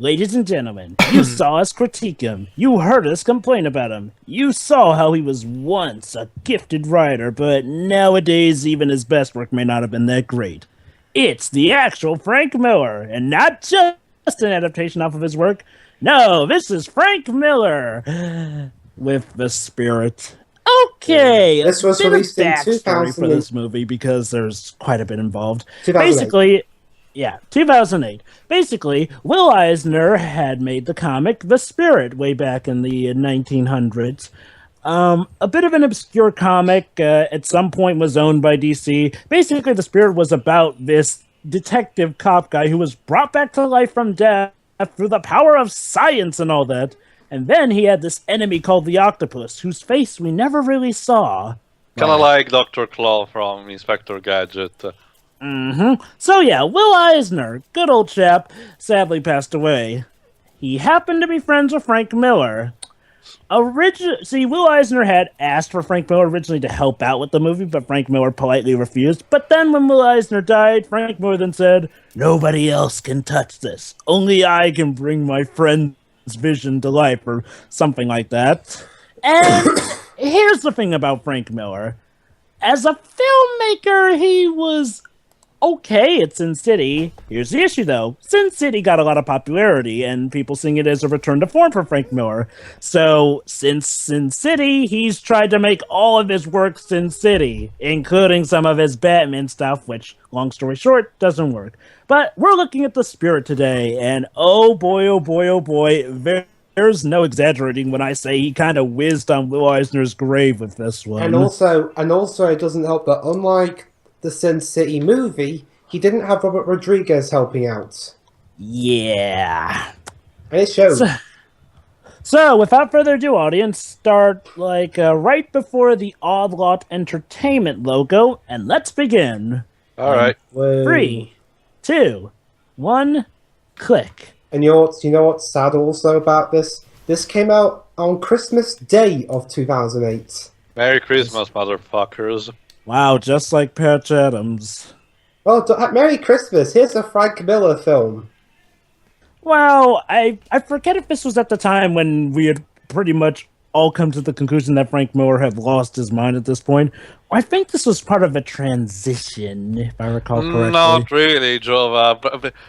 Ladies and gentlemen, you saw us critique him. You heard us complain about him. You saw how he was once a gifted writer, but nowadays even his best work may not have been that great. It's the actual Frank Miller, and not just an adaptation off of his work. No, this is Frank Miller with The Spirit. Okay, This was a bit released of in backstory 2000 for this movie because there's quite a bit involved. 2008. Basically, yeah, 2008. Basically, Will Eisner had made the comic The Spirit way back in the 1900s. A bit of an obscure comic, at some point was owned by DC. Basically, The Spirit was about this detective cop guy who was brought back to life from death through the power of science and all that. And then he had this enemy called the Octopus, whose face we never really saw. Kind of like Dr. Claw from Inspector Gadget. So yeah, Will Eisner, good old chap, sadly passed away. He happened to be friends with Frank Miller. See, Will Eisner had asked for Frank Miller originally to help out with the movie, but Frank Miller politely refused. But then when Will Eisner died, Frank Miller then said, "Nobody else can touch this. Only I can bring my friend's vision to life," or something like that. And here's the thing about Frank Miller. As a filmmaker, he was okay at Sin City. Here's the issue, though. Sin City got a lot of popularity, and people seeing it as a return to form for Frank Miller. So, since Sin City, he's tried to make all of his work Sin City, including some of his Batman stuff, which, long story short, doesn't work. But we're looking at The Spirit today, and oh boy, oh boy, oh boy, there's no exaggerating when I say he kind of whizzed on Will Eisner's grave with this one. And also, it doesn't help that unlike the Sin City movie, he didn't have Robert Rodriguez helping out. Yeah. And it showed. So, without further ado, audience, start right before the Odd Lot Entertainment logo, and let's begin. All right. 3, 2, 1, click. And you know what's sad also about this? This came out on Christmas Day of 2008. Merry Christmas, motherfuckers. Wow, just like Patch Adams. Well, Merry Christmas. Here's a Frank Miller film. Well, I forget if this was at the time when we had pretty much all come to the conclusion that Frank Miller had lost his mind at this point. I think this was part of a transition, if I recall correctly. Not really, Joe.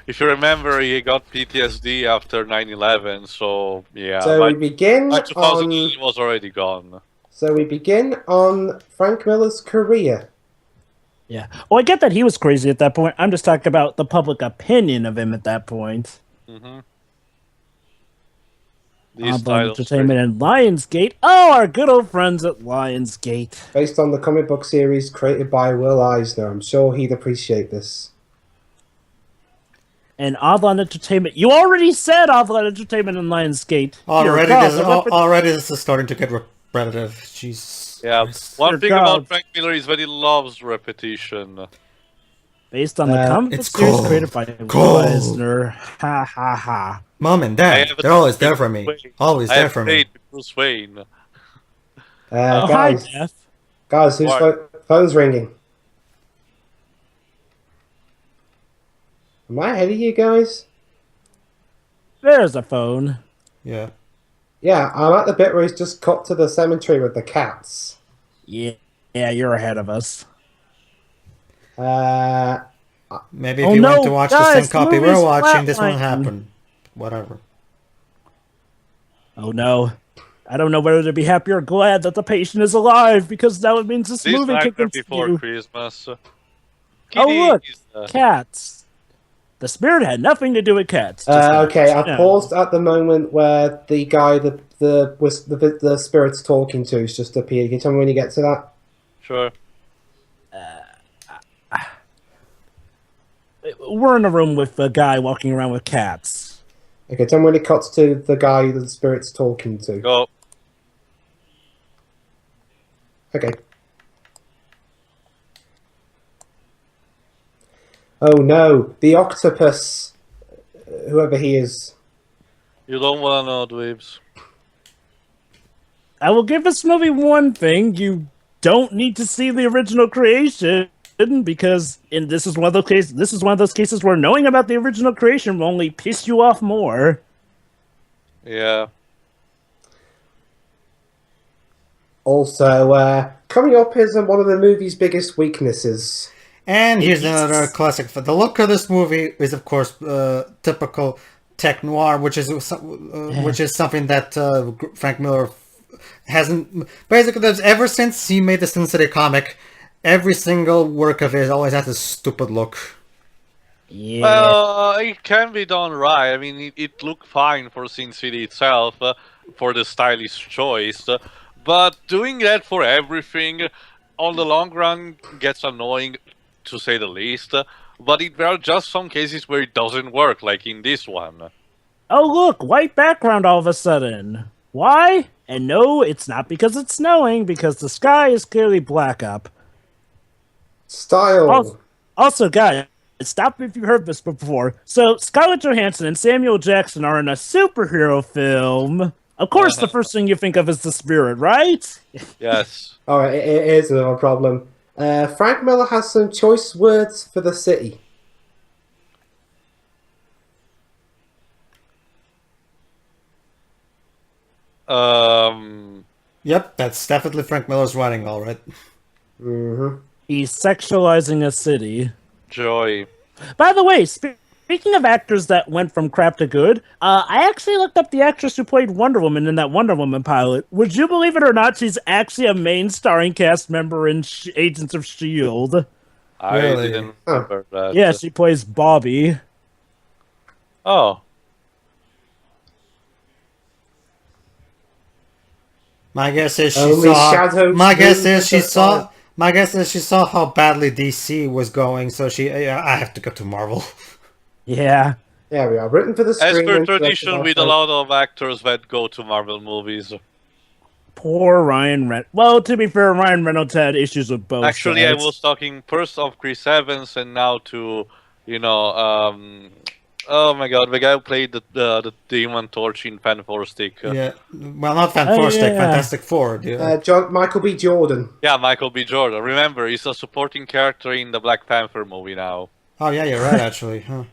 If you remember, he got PTSD after 9/11, so yeah. So we begin by 2000, he was already gone. So we begin on Frank Miller's career. Yeah. Well, I get that he was crazy at that point. I'm just talking about the public opinion of him at that point. Entertainment and Lionsgate. Oh, our good old friends at Lionsgate. Based on the comic book series created by Will Eisner. I'm sure he'd appreciate this. And Oddlot Entertainment. You already said Oddlot Entertainment and Lionsgate. Already this is starting to get repetitive. Jeez. Yeah. One thing about Frank Miller is that he loves repetition. Based on the comic book series created by Will Eisner. Ha ha ha. Mom and Dad, they're always there for me. Always there for me. Bruce Wayne. Guys, hi, Jeff. Guys, whose phone's ringing? Am I ahead of you guys? There's a phone. Yeah. Yeah, I'm at the bit where he's just cut to the cemetery with the cats. Yeah, you're ahead of us. Maybe if you want to watch the same copy we're watching, this won't happen. Whatever. Oh no. I don't know whether to be happy or glad that the patient is alive, because that would mean this movie can continue. Before Christmas. Oh look, cats. The Spirit had nothing to do with cats. Okay, I paused at the moment where the guy the Spirit's talking to has just appeared. Can you tell me when you get to that? Sure. We're in a room with a guy walking around with cats. Okay, tell me when it cuts to the guy that the Spirit's talking to. Go. Okay. Oh no, the octopus, whoever he is. You don't want to know, dweebs. I will give this movie one thing. You don't need to see the original creation. because this is one of those cases. This is one of those cases where knowing about the original creation will only piss you off more. Yeah. Also, coming up is one of the movie's biggest weaknesses. And here's another classic. The look of this movie is, of course, typical tech noir, which is something that Frank Miller hasn't basically ever since he made the Sin City comic. Every single work of his always has this stupid look. Yeah. Well, it can be done right. I mean, it looked fine for Sin City itself, for the stylish choice. But doing that for everything, on the long run, gets annoying, to say the least. But there are just some cases where it doesn't work, like in this one. Oh, look, white background all of a sudden. Why? And no, it's not because it's snowing, because the sky is clearly black up. Style. Also, guys, stop if you've heard this before. So, Scarlett Johansson and Samuel Jackson are in a superhero film. Of course, the first thing you think of is The Spirit, right? Yes. Alright, it is another problem. Frank Miller has some choice words for the city. Yep, that's definitely Frank Miller's writing, all right. Mm-hmm. He's sexualizing a city. Joy. By the way, speaking of actors that went from crap to good, I actually looked up the actress who played Wonder Woman in that Wonder Woman pilot. Would you believe it or not, she's actually a main starring cast member in Agents of S.H.I.E.L.D. I Really? didn't remember that. Yeah, she plays Bobby. Oh. My guess is she Only saw. shadows My guess move is she in the saw. dark. My guess is she saw how badly DC was going, so I have to go to Marvel. Yeah. There we are. Written for the As screen. per and tradition directed with by a lot of actors that go to Marvel movies. Poor Ryan Reynolds. Well, to be fair, Ryan Reynolds had issues with both Actually, sides. I was talking first of Chris Evans and now to, oh my god, the guy who played the Demon Torch in Fantastic. Yeah, well, not Fantastic, yeah. Fantastic Four. Michael B. Jordan. Yeah, Michael B. Jordan. Remember, he's a supporting character in the Black Panther movie now. Oh yeah, you're right. Actually, huh?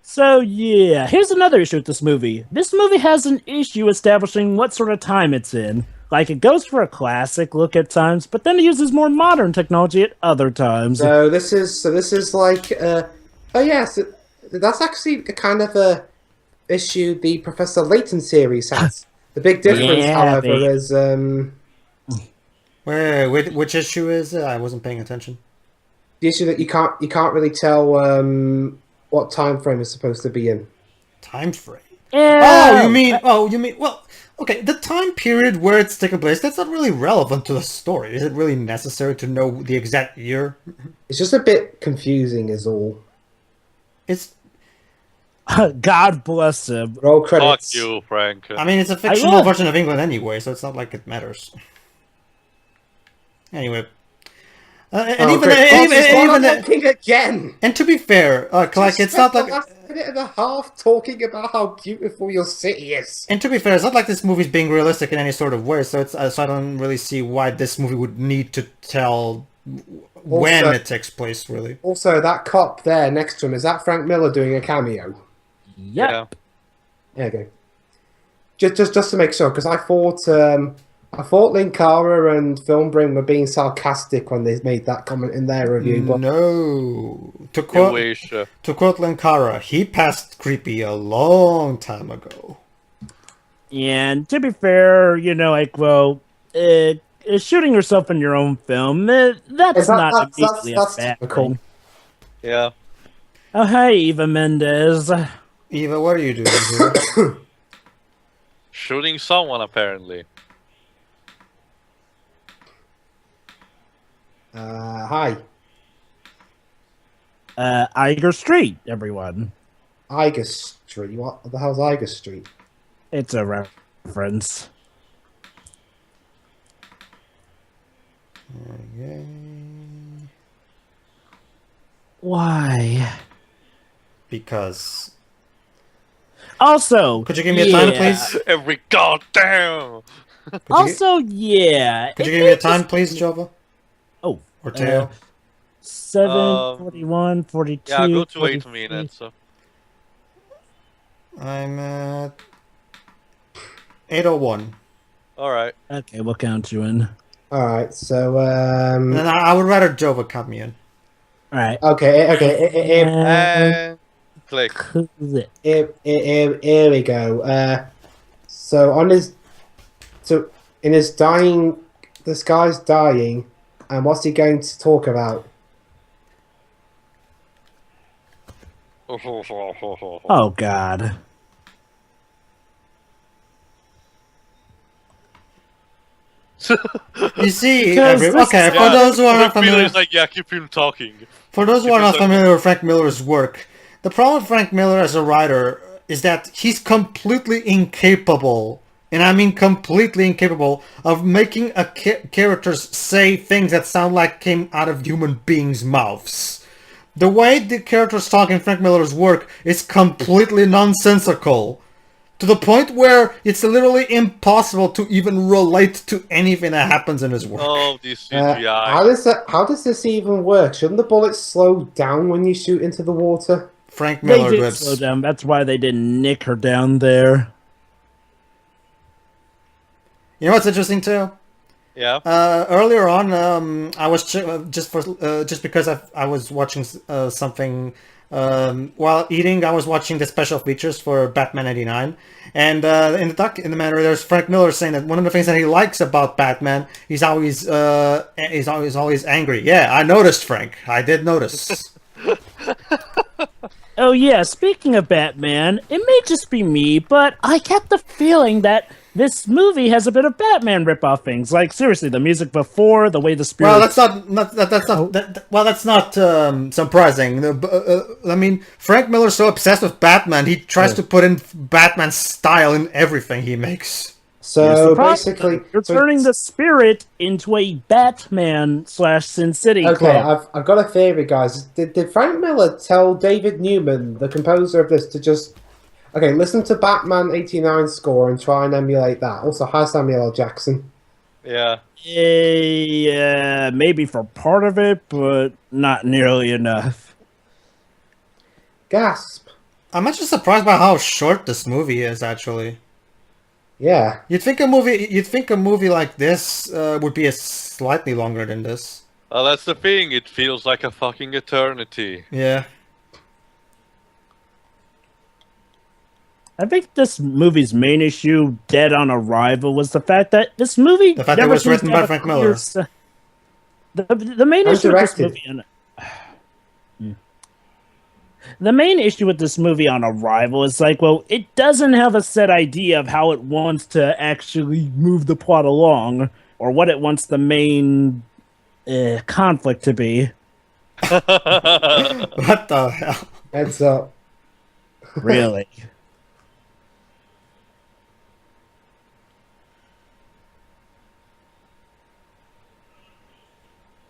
So, yeah, here's another issue with this movie. This movie has an issue establishing what sort of time it's in. Like, it goes for a classic look at times, but then it uses more modern technology at other times. So this is like that's actually a kind of a issue the Professor Layton series has. The big difference, Yeah, however, baby. is Wait, which issue is it? I wasn't paying attention. the issue that you can't really tell what time frame it's supposed to be in. Time frame. Yeah. Oh, you mean? Well, okay. The time period where it's taking place, that's not really relevant to the story. Is it really necessary to know the exact year? It's just a bit confusing, is all. It's. God bless him. Roll Fuck credits. you, Frank. I mean, it's a fictional version of England anyway, so it's not like it matters. Anyway. Talking again. And to be fair, like it's not like. The last minute and a half talking about how beautiful your city is. And to be fair, it's not like this movie's being realistic in any sort of way, so I don't really see why this movie would need to tell when it takes place, really. Also, that cop there next to him, is that Frank Miller doing a cameo? Yep. Yeah. There you go. Just to make sure, because I thought Linkara and Filmbring were being sarcastic when they made that comment in their review. But No. To You quote wish. Linkara, he passed creepy a long time ago. And to be fair, shooting yourself in your own film, that's not immediately a bad typical. thing. Yeah. Oh, hey, Eva Mendes. Eva, what are you doing here? Shooting someone, apparently. Hi. Iger Street, everyone. Iger Street. What the hell's Iger Street? It's a reference. Okay. Why? Because. Also, Could you give me a time, please? Every goddamn. Also, yeah. Could you give me a time, please, Jova? Oh, or tail. 7, 41, 42. Yeah, go to 43. 8 minutes. I'm at 8:01. Alright. Okay, we'll count you in. All right, so And I would rather Jova count me in. All right. okay, And click. here we go. So in his dying, this guy's dying, and what's he going to talk about? Oh, God. You see, Because this okay, is- for those who are not Peter familiar, is like, yeah, keep him talking. for those who are not Because- familiar with Frank Miller's work, the problem with Frank Miller as a writer is that he's completely incapable, and I mean completely incapable, of making characters say things that sound like came out of human beings' mouths. The way the characters talk in Frank Miller's work is completely nonsensical. To the point where it's literally impossible to even relate to anything that happens in his work. Oh, this CGI. How does this even work? Shouldn't the bullets slow down when you shoot into the water? Frank They Miller did grips. slow down. That's why they didn't nick her down there. You know what's interesting too? Yeah. Earlier on, I was just because I was watching something while eating. I was watching the special features for Batman '89, and in the matter, there's Frank Miller saying that one of the things that he likes about Batman, he's always angry. Yeah, I noticed, Frank. I did notice. Oh, yeah, speaking of Batman, it may just be me, but I kept the feeling that this movie has a bit of Batman rip-off things. Like, seriously, the music before, the way the spirit... Well, that's not surprising. I mean, Frank Miller's so obsessed with Batman, he tries to put in Batman style in everything he makes. So basically, you're turning the spirit into a Batman / Sin City okay, club. I've got a theory, guys. Did Frank Miller tell David Newman, the composer of this, to just listen to Batman '89 score and try and emulate that? Also, hi Samuel L. Jackson. Yeah. Yeah, maybe for part of it, but not nearly enough. Gasp. I'm actually surprised by how short this movie is, actually. Yeah. You'd think a movie like this would be slightly longer than this. Well, that's the thing. It feels like a fucking eternity. Yeah. I think this movie's main issue, dead on arrival, was the fact that this movie The fact that it never was seems written to by have a Frank clear Miller. The main And issue with this directed. movie... The main issue with this movie on arrival is like, well, it doesn't have a set idea of how it wants to actually move the plot along, or what it wants the main conflict to be. What the hell? Heads up. Really.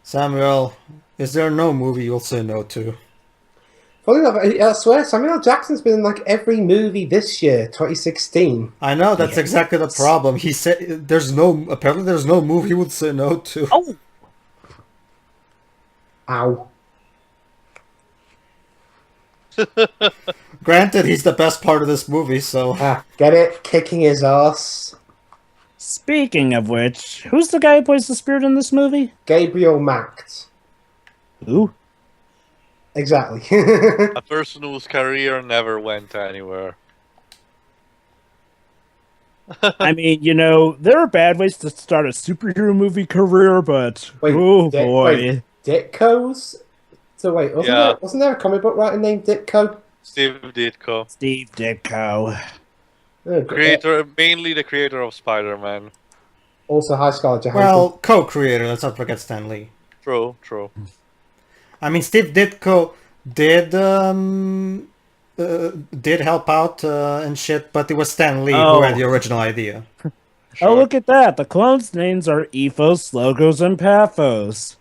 Samuel, is there no movie you'll say no to? Funny enough, I swear Samuel L. Jackson's been in like every movie this year, 2016. I know, that's exactly the problem. He said apparently there's no movie he would say no to. Oh! Ow. Granted, he's the best part of this movie, so... Get it? Kicking his ass. Speaking of which, who's the guy who plays the spirit in this movie? Gabriel Macht. Who? Exactly. A person whose career never went anywhere. I mean, you know, there are bad ways to start a superhero movie career, but Wait, boy. Ditko's? So wait, wasn't there a comic book writer named Ditko? Steve Ditko. Steve Ditko. Oh, Mainly the creator of Spider-Man. Also, High Scarlett Johansson. Well, co-creator, let's not forget Stan Lee. True. I mean, Steve Ditko did help out and shit, but it was Stan Lee who had the original idea. Sure. Oh, look at that. The clones' names are Ethos, Logos, and Pathos.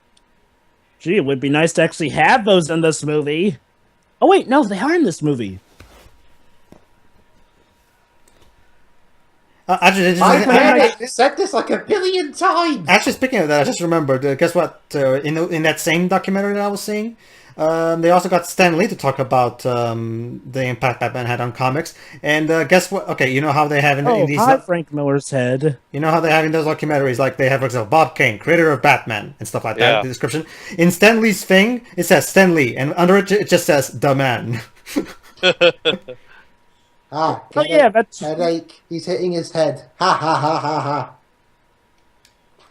Gee, it would be nice to actually have those in this movie. Oh, wait, no, they are in this movie. Actually, I've said this like a billion times. Actually, speaking of that, I just remembered. Guess what? In that same documentary that I was seeing, they also got Stan Lee to talk about the impact Batman had on comics. And guess what? Okay, you know how they have in these. Frank Miller's head. You know how they have in those documentaries, like they have, for example, Bob Kane, creator of Batman, and stuff like that. The description in Stan Lee's thing, it says Stan Lee, and under it just says the man. That's headache. He's hitting his head. Ha ha ha ha ha.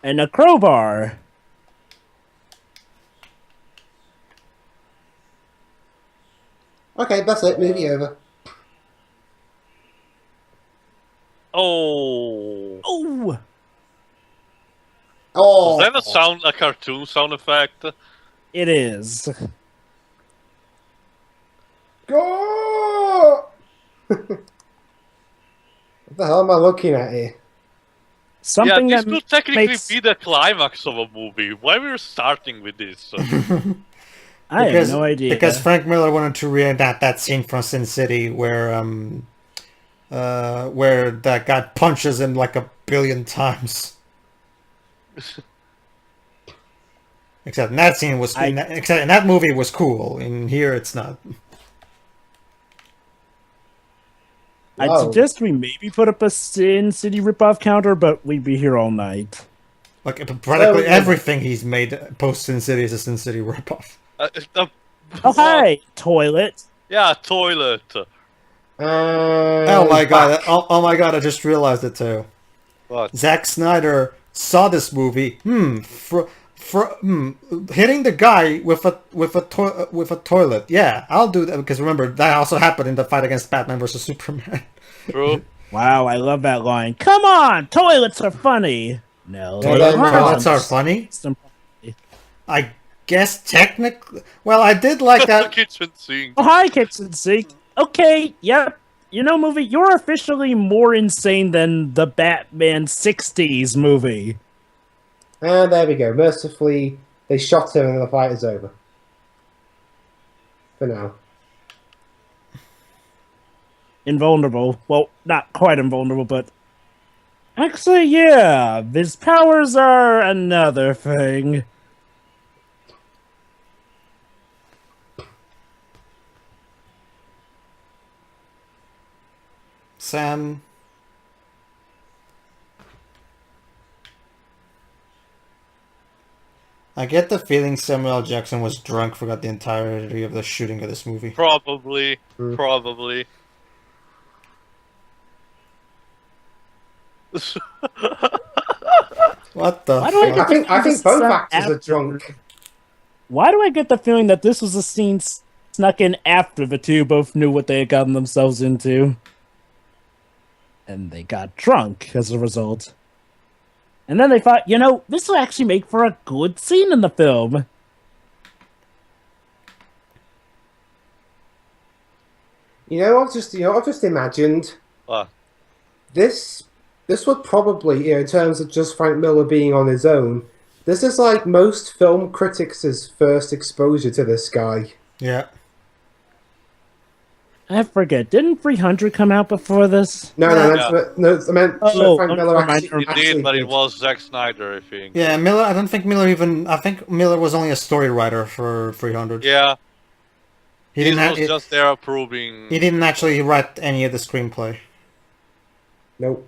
And a crowbar. Okay, that's it. Movie over. Oh. Oh. Is that a cartoon sound effect? It is. Go! What the hell am I looking at here? Something this that could technically makes... be the climax of a movie. Why we're starting with this? I have no idea. Because Frank Miller wanted to reenact that scene from Sin City where that guy punches him like 1 billion times. Except in that scene was except in that movie it was cool. In here it's not. I'd suggest we maybe put up a Sin City ripoff counter, but we'd be here all night. Like practically everything he's made post Sin City is a Sin City ripoff. Oh hi, toilet. Yeah, toilet. Oh my god! Oh my god! I just realized it too. What? Zack Snyder saw this movie. Hitting the guy with a toilet. Yeah, I'll do that because remember that also happened in the fight against Batman versus Superman. True. Wow, I love that line. Come on, toilets are funny. No, toilets are funny. I guess technically. Well, I did like that. Kitchen sink. Oh, hi, kitchen sink. Okay, yep. You know, movie, you're officially more insane than the Batman 60s movie. And there we go. Mercifully, they shot him and the fight is over. For now. Invulnerable. Well, not quite invulnerable, but... Actually, yeah. His powers are another thing. Sam. I get the feeling Samuel L. Jackson was drunk, forgot the entirety of the shooting of this movie. Probably. Probably. What the fuck? I think both actors are drunk. Why do I get the feeling that this was a scene snuck in after the two both knew what they had gotten themselves into? And they got drunk as a result. And then they thought, you know, this will actually make for a good scene in the film. You know, I've just imagined. What? This would probably, in terms of just Frank Miller being on his own, this is like most film critics' first exposure to this guy. Yeah. I forget. Didn't 300 come out before this? No, I meant Frank Miller actually did, but it was Zack Snyder, I think. Yeah, Miller. I think Miller was only a story writer for 300. Yeah. He was just there approving. He didn't actually write any of the screenplay. Nope.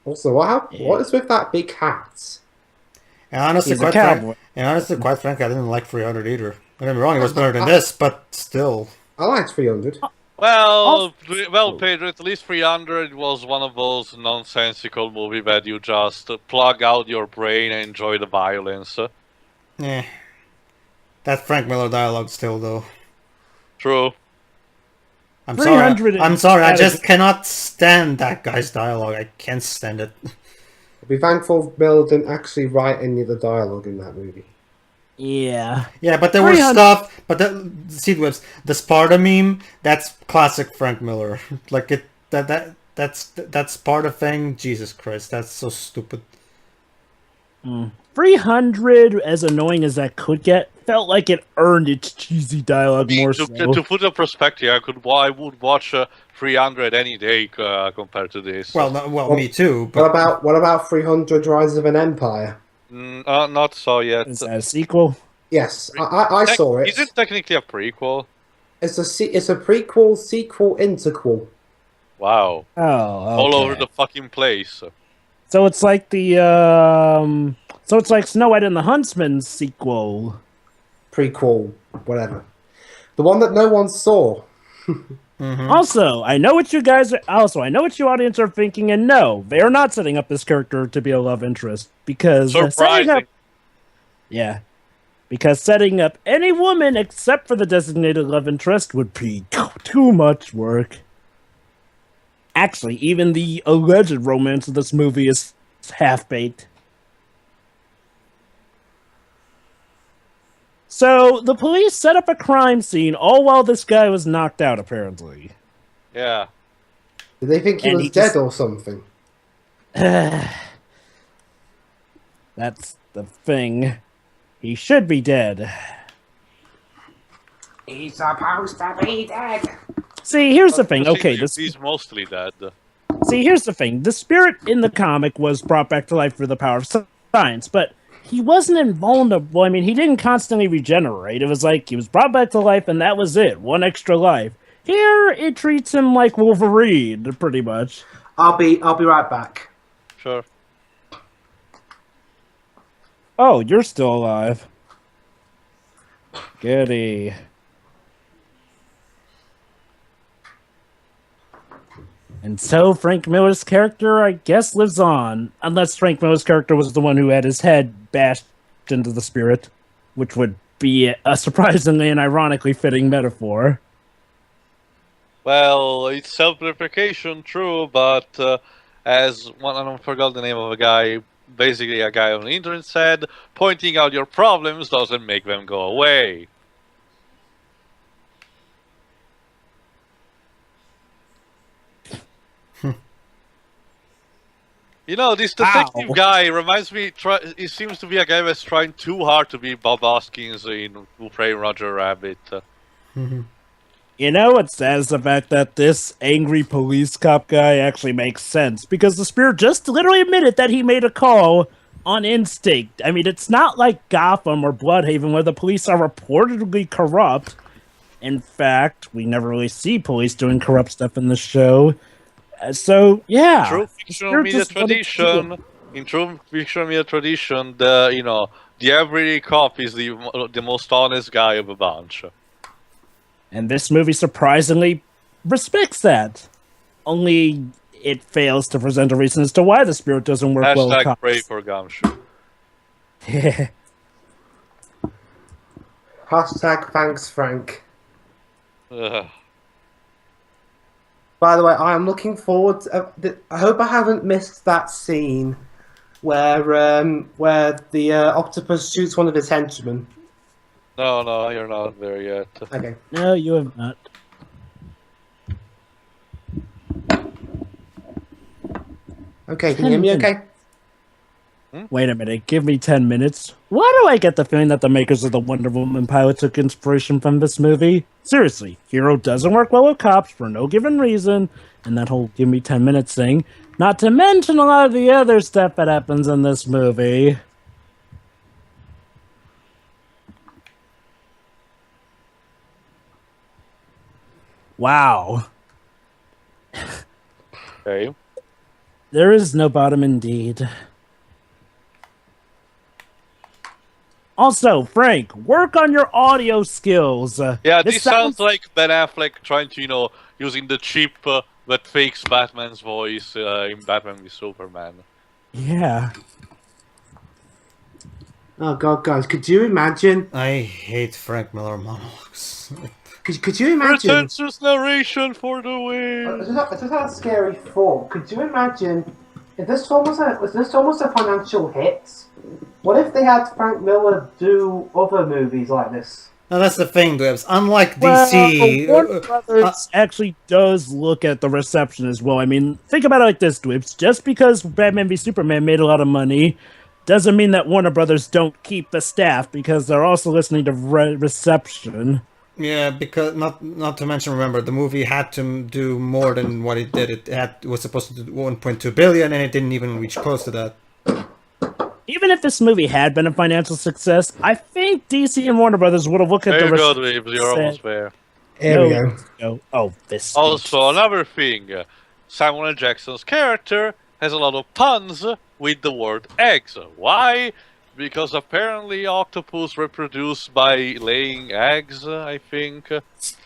Also, what is with that big hat? And honestly, quite frankly, I didn't like 300 either. Don't get me wrong, it was better than this, but still. I liked 300. Well, Pedro, at least 300 was one of those nonsensical movies that you just plug out your brain and enjoy the violence. Yeah. That Frank Miller dialogue still, though. True. I'm sorry, I just cannot stand that guy's dialogue. I can't stand it. Be thankful Miller didn't actually write any of the dialogue in that movie. Yeah. Yeah, but there was stuff. But the the Sparta meme, that's classic Frank Miller. Like that Sparta thing. Jesus Christ, that's so stupid. 300, as annoying as that could get, felt like it earned its cheesy dialogue more so. To put a perspective, I would watch 300 any day compared to this. Well, me too. What But about 300 Rise of an Empire? Not so yet. Is that a sequel? Yes, I saw it. Is it technically a prequel? It's a prequel, sequel, interquel. Wow. Oh, okay. All over the fucking place. So it's like the so it's like Snow White and the Huntsman sequel. Prequel, whatever. The one that no one saw. Also, I know what you audience are thinking, and no, they are not setting up this character to be a love interest because Surprising. because setting up any woman except for the designated love interest would be too much work. Actually, even the alleged romance of this movie is half-baked. So, the police set up a crime scene all while this guy was knocked out, apparently. Yeah. Did they think he And was he dead just- or something? That's the thing. He should be dead. He's supposed to be dead. See, here's the thing. Okay, He's mostly dead. here's the thing. The spirit in the comic was brought back to life through the power of science, but he wasn't invulnerable. I mean, he didn't constantly regenerate. It was like he was brought back to life, and that was it. One extra life. Here, it treats him like Wolverine, pretty much. I'll be right back. Sure. Oh, you're still alive. Goody. And so Frank Miller's character, I guess, lives on. Unless Frank Miller's character was the one who had his head bashed into the spirit, which would be a surprisingly and ironically fitting metaphor. Well, it's self-replication, true, but as one, I forgot the name of a guy, basically a guy on the internet said, pointing out your problems doesn't make them go away. You know, this detective Ow. guy reminds me, he seems to be a guy that's trying too hard to be Bob Hoskins in Who Framed Roger Rabbit. You know what's sad is the fact that this angry police cop guy actually makes sense, because the spirit just literally admitted that he made a call on instinct. I mean, it's not like Gotham or Bloodhaven where the police are reportedly corrupt. In fact, we never really see police doing corrupt stuff in the show. So, yeah. True fictional Spirit media just wanted to do tradition. In true fictional media tradition, the everyday cop is the most honest guy of a bunch. And this movie surprisingly respects that. Only it fails to present a reason as to why the spirit doesn't work well with Hashtag cops. pray for Gumshoe. Hashtag thanks, Frank. Ugh. By the way, I am looking forward to, I hope I haven't missed that scene where the octopus shoots one of his henchmen. No, you're not there yet. Okay. No, you have not. Okay, can you hear me okay? Wait a minute, give me 10 minutes. Why do I get the feeling that the makers of the Wonder Woman pilot took inspiration from this movie? Seriously, hero doesn't work well with cops for no given reason, and that whole give me 10 minutes thing. Not to mention a lot of the other stuff that happens in this movie. Wow. Okay. There is no bottom indeed. Also, Frank, work on your audio skills. Yeah, this sounds like Ben Affleck trying to, using the chip that fakes Batman's voice in Batman v Superman. Yeah. Oh god, guys, could you imagine? I hate Frank Miller monologues. Could you imagine? Pretentious narration for the win. I just had a scary thought. Could you imagine if this film was a financial hit? What if they had Frank Miller do other movies like this? Now that's the thing, Dwebs. Unlike Well, DC, Warner Brothers actually does look at the reception as well. I mean, think about it like this, Dwibs. Just because Batman v Superman made a lot of money doesn't mean that Warner Brothers don't keep the staff because they're also listening to reception. Yeah, because not to mention, remember the movie had to do more than what it did. It was supposed to do 1.2 billion, and it didn't even reach close to that. Even if this movie had been a financial success, I think DC and Warner Brothers would have looked at There the you go, receipts Dweebs. and You're almost said, there. Here we "No, go. no. Oh, this speech. Also, another thing, Samuel L. Jackson's character has a lot of puns with the word eggs. Why? Because apparently octopus reproduce by laying eggs, I think.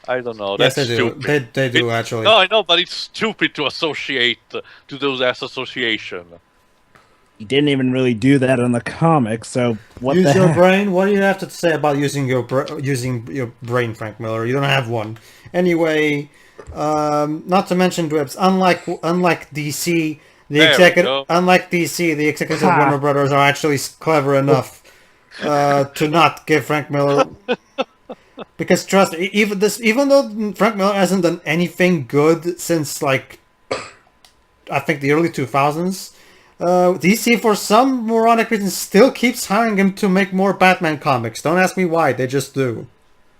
I don't know, Yes, that's they do. stupid. They do actually. No, I know, but it's stupid to associate to those as association. He didn't even really do that in the comics, so what Use the your heck? brain. What do you have to say about using your brain, Frank Miller? You don't have one. Anyway, not to mention Dwibs. Unlike DC, the executives of Ha. Warner Brothers are actually clever enough to not give Frank Miller. Because trust me, even though Frank Miller hasn't done anything good since like I think the early 2000s. DC, for some moronic reason, still keeps hiring him to make more Batman comics. Don't ask me why; they just do.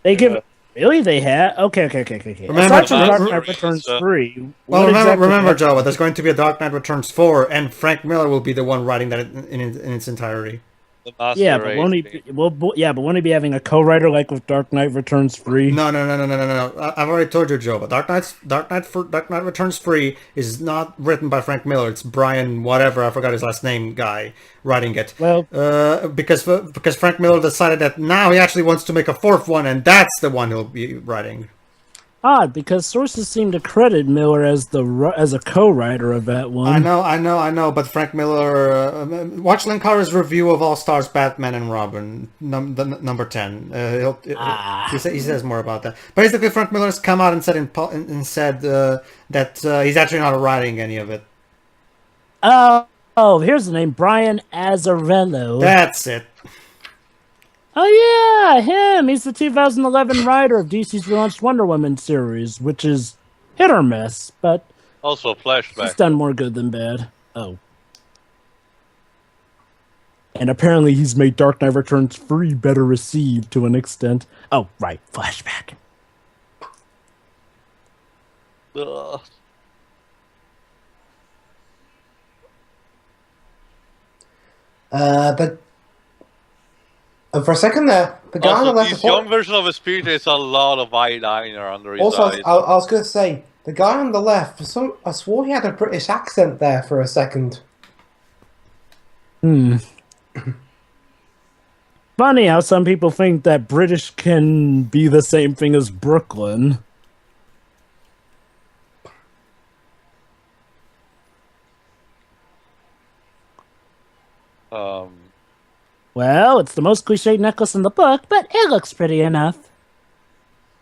They give really they had okay. Remember- Aside from Dark remember- Knight Returns uh, 3, Well, what exactly remember, happened? Joe, there's going to be a Dark Knight Returns 4, and Frank Miller will be the one writing that in its entirety. The Master Yeah, but Race won't he? thing. But won't he be having a co-writer like with Dark Knight Returns 3? No. I've already told you, Joe. But Dark Knight Returns 3 is not written by Frank Miller. It's Brian whatever, I forgot his last name, guy writing it. Well, Because Frank Miller decided that now he actually wants to make a fourth one, and that's the one he'll be writing. odd because sources seem to credit Miller as a co-writer of that one. I know. But Frank Miller, watch Linklater's review of All Stars, Batman and Robin, number 10. He says more about that. Basically, Frank Miller's come out and said that he's actually not writing any of it. Oh, here's the name, Brian Azzarello. That's it. Oh yeah, him. He's the 2011 writer of DC's relaunched Wonder Woman series, which is hit or miss, but Also, he's flashback. done more good than bad. Oh. And apparently he's made Dark Knight Returns 3 better received to an extent. Oh, right, flashback. Ugh. But for a second there, the guy on the Also, left. this young version of a spirit has a lot of eyeliner under his Also, eyes. I was going to say, the guy on the left, I swore he had a British accent there for a second. Funny how some people think that British can be the same thing as Brooklyn. Well, it's the most cliched necklace in the book, but it looks pretty enough.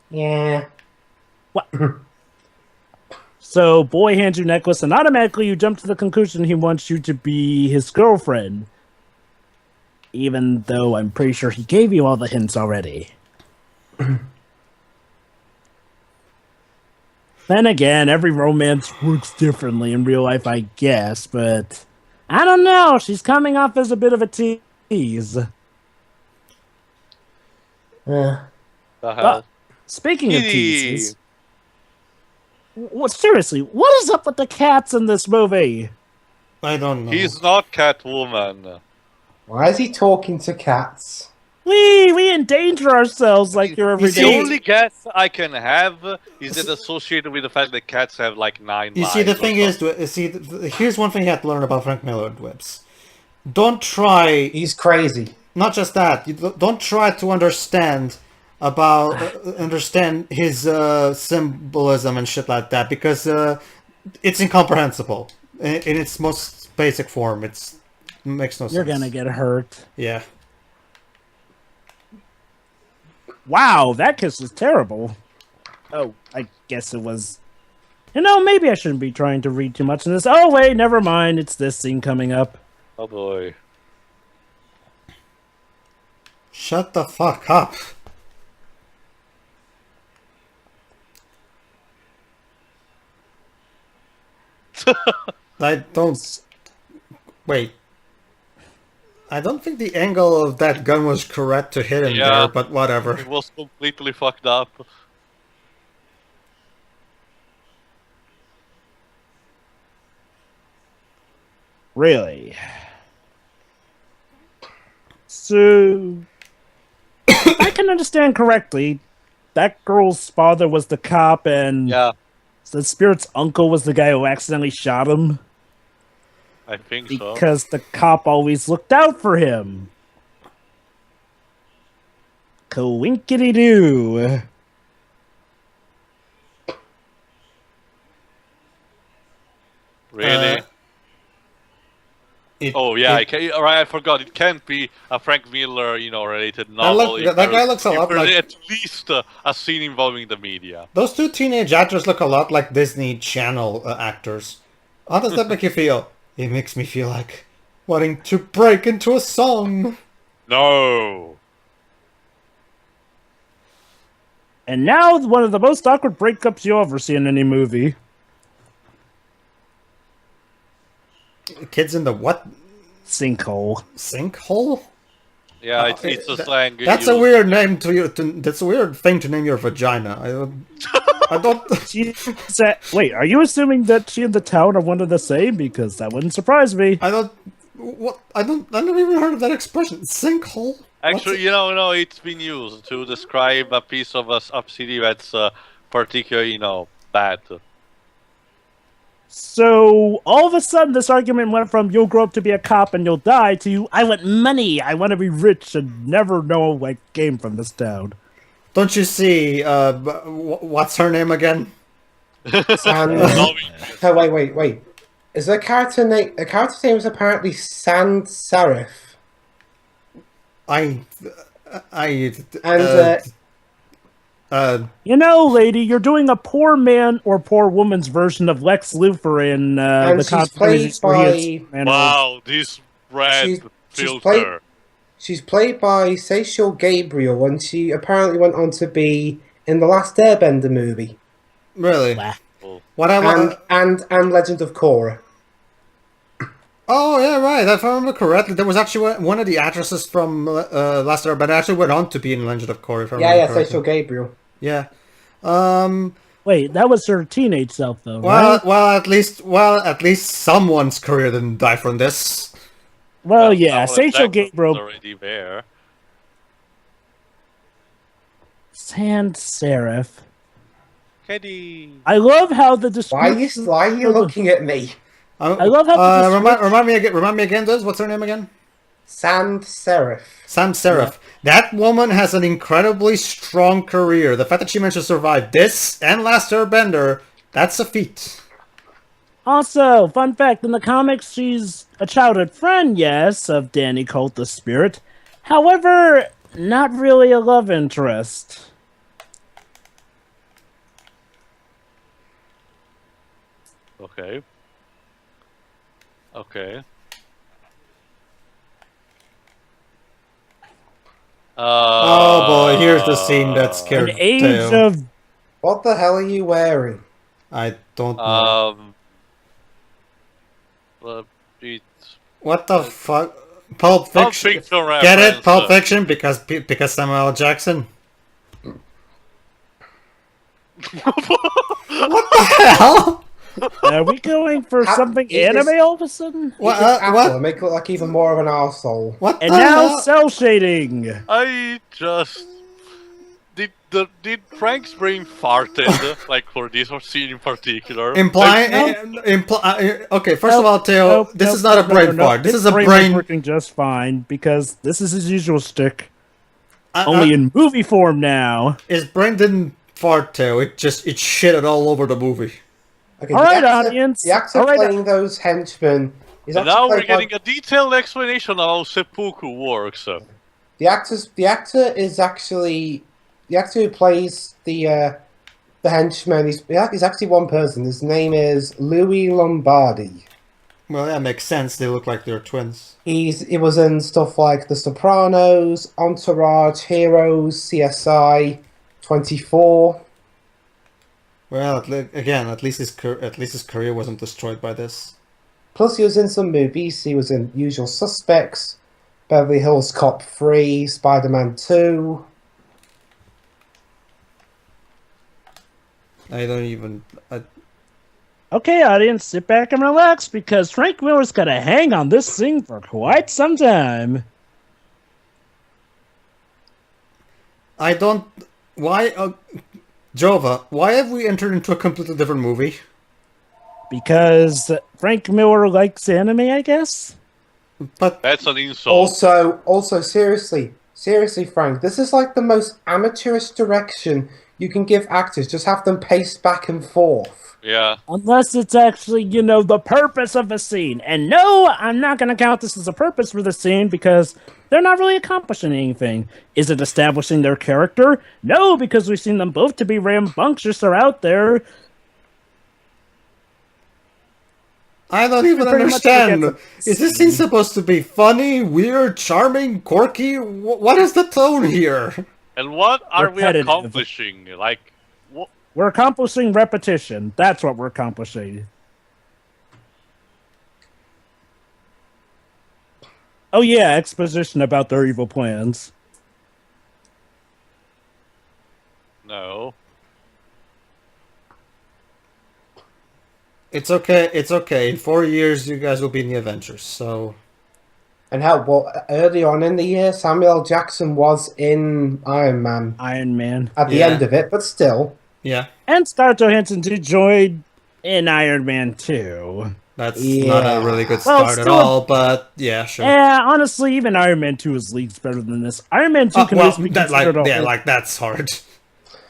Yeah. What? So, boy hands you necklace, and automatically you jump to the conclusion he wants you to be his girlfriend. Even though I'm pretty sure he gave you all the hints already. Then again, every romance works differently in real life, I guess, but I don't know. She's coming off as a bit of a tease. The hell? Speaking of Kitty. teases, seriously, what is up with the cats in this movie? I don't know. He's not Catwoman. Why is he talking to cats? We endanger ourselves like your The everyday. only guess I can have is it associated with the fact that cats have like 9 You lives. see, the or thing is, here's one thing you have to learn about Frank Miller, Dwibs. Don't try. He's crazy. Not just that. Don't try to understand his symbolism and shit like that, because it's incomprehensible in its most basic form. It makes no sense. You're gonna get hurt. Yeah. Wow, that kiss was terrible. Oh, I guess it was. You know, maybe I shouldn't be trying to read too much in this. Oh, wait, never mind. It's this scene coming up. Oh boy. Shut the fuck up. I don't. Wait. I don't think the angle of that gun was correct to hit him Yeah. there, but whatever. It was completely fucked up. Really? So, if I can understand correctly, that girl's father was the cop, and Yeah, the spirit's uncle was the guy who accidentally shot him I think so. because the cop always looked out for him. Coinkity doo. Really? It- Oh yeah, it- right. I forgot. It can't be a Frank Miller, related novel. that guy looks a if lot there's like- at least a scene involving the media. Those two teenage actors look a lot like Disney Channel actors. How does that make you feel? It makes me feel like wanting to break into a song. No. And now, one of the most awkward breakups you'll ever see in any movie. Kids in the what? Sinkhole. Sinkhole? Yeah, it's a slang. That's a used- weird name to your. That's a weird thing to name your vagina. I don't. Wait, are you assuming that she and the town are one and the same? Because that wouldn't surprise me. I don't. What? I never even heard of that expression. Sinkhole. Actually, it's been used to describe a piece of a city that's particularly, bad. So, all of a sudden, this argument went from you'll grow up to be a cop and you'll die to I want money, I want to be rich and never know what came from this town. Don't you see? What's her name again? Sand. Oh, wait. Is the character name? The character's name is apparently Sans Serif. And You know, lady, you're doing a poor man or poor woman's version of Lex Luthor in And the she's played conspiracy. Wow, this red She's filter. she's played by Seychelle Gabriel, and she apparently went on to be in the Last Airbender movie really, Wow. what I want. and Legend of Korra. Oh yeah, right. If I remember correctly, there was actually one of the actresses from Last Airbender actually went on to be in Legend of Korra. If I remember correctly. Seychelle Gabriel. Yeah. Wait, that was her teenage self, though, Well, right? at least someone's career didn't die from this. Well, yeah, Samuel Seychelle Jackson was Gabriel, already there. Sans Serif. Kitty. I love how the Why description... are you looking at me? I love how the remind me again, Liz. What's her name again? Sans Serif. Sam Seraph. That woman has an incredibly strong career. The fact that she managed to survive this and Last Airbender, that's a feat. Also, fun fact, in the comics, she's a childhood friend, yes, of Danny Colt the Spirit. However, not really a love interest. Okay. Oh boy, here's the scene that scared An age Teo. of... What the hell are you wearing? I don't know. It, What the fuck? Pulp Pulp Fiction. Fiction Get it? reference, Pulp Fiction because Samuel L. Jackson. What the hell? Are we going for something it is- anime all of a sudden? What? Apple and make it look like even more of an arsehole. What And the now hell? cell shading. I just did Frank's brain farted like for this scene in particular? Implying, okay. First of all, Teo, this is not a brain fart. This is a His brain. working just fine because this is his usual shtick, Uh, only in movie form now. His brain didn't fart, Teo. It shit it all over the movie. Okay, All right, audience. The actor All right, playing those henchmen is And actually now we're played by- getting a detailed explanation of how seppuku works. The actor who plays the henchman. He's actually one person. His name is Louis Lombardi. Well, that makes sense. They look like they're twins. He was in stuff like The Sopranos, Entourage, Heroes, CSI, 24. Well, at least his career wasn't destroyed by this. Plus, he was in some movies. He was in Usual Suspects, Beverly Hills Cop 3, Spider-Man 2. I don't even. Okay, audience, sit back and relax because Frank Miller's gonna hang on this thing for quite some time. I don't. Why, Jova? Why have we entered into a completely different movie? Because Frank Miller likes anime, I guess? But That's an insult. Also, seriously, Frank, this is like the most amateurish direction you can give actors. Just have them pace back and forth. Yeah. Unless it's actually, the purpose of the scene. And no, I'm not going to count this as a purpose for the scene because they're not really accomplishing anything. Is it establishing their character? No, because we've seen them both to be rambunctious or out there. I don't even Pretty much understand. forget Is this scene supposed to be funny, weird, charming, quirky? What is the tone here? And what are we Repetitive. accomplishing? Like, what? We're accomplishing repetition. That's what we're accomplishing. Oh yeah, exposition about their evil plans. No. It's okay. It's okay. In 4 years, you guys will be in the Avengers. So, And hell, well, early on in the year, Samuel L. Jackson was in Iron Man Iron Man. at the Yeah. end of it, but still. yeah, And Scarlett Johansson did join in Iron Man 2. that's Yeah. not a really good Well, start at still- all. But yeah, sure. Yeah, honestly, even Iron Man 2 is leagues better than this. Iron Man 2 can at least be considered that's hard.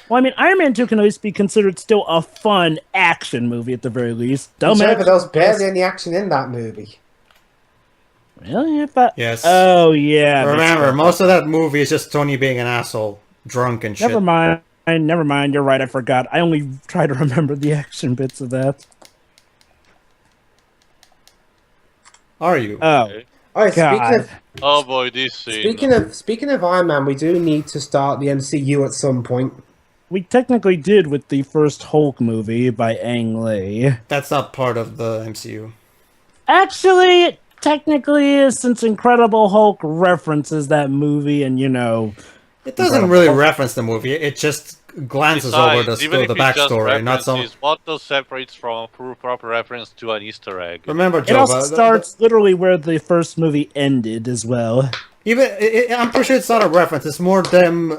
Well, I mean, Iron Man 2 can at least be considered still a fun action movie at the very least. Dumb Sorry, but action- there was barely any action in that movie. Really? I thought... Yes. Oh, yeah. that's Remember, right. most of that movie is just Tony being an asshole, drunk and shit. Never mind. Never mind. You're right. I forgot. I only try to remember the action bits of that. Are you? Oh, Okay. All right, God. Oh boy, this scene. speaking of Iron Man, we do need to start the MCU at some point. We technically did with the first Hulk movie by Ang Lee. That's not part of the MCU. Actually, it technically is, since Incredible Hulk references that movie and, It doesn't really reference the movie. It just glances over Besides, the even if it just backstory, not so. references, what does separates from a proper reference to an Easter egg? Remember, It also Jova, starts literally where the first movie ended as well. I'm pretty sure it's not a reference. It's more them,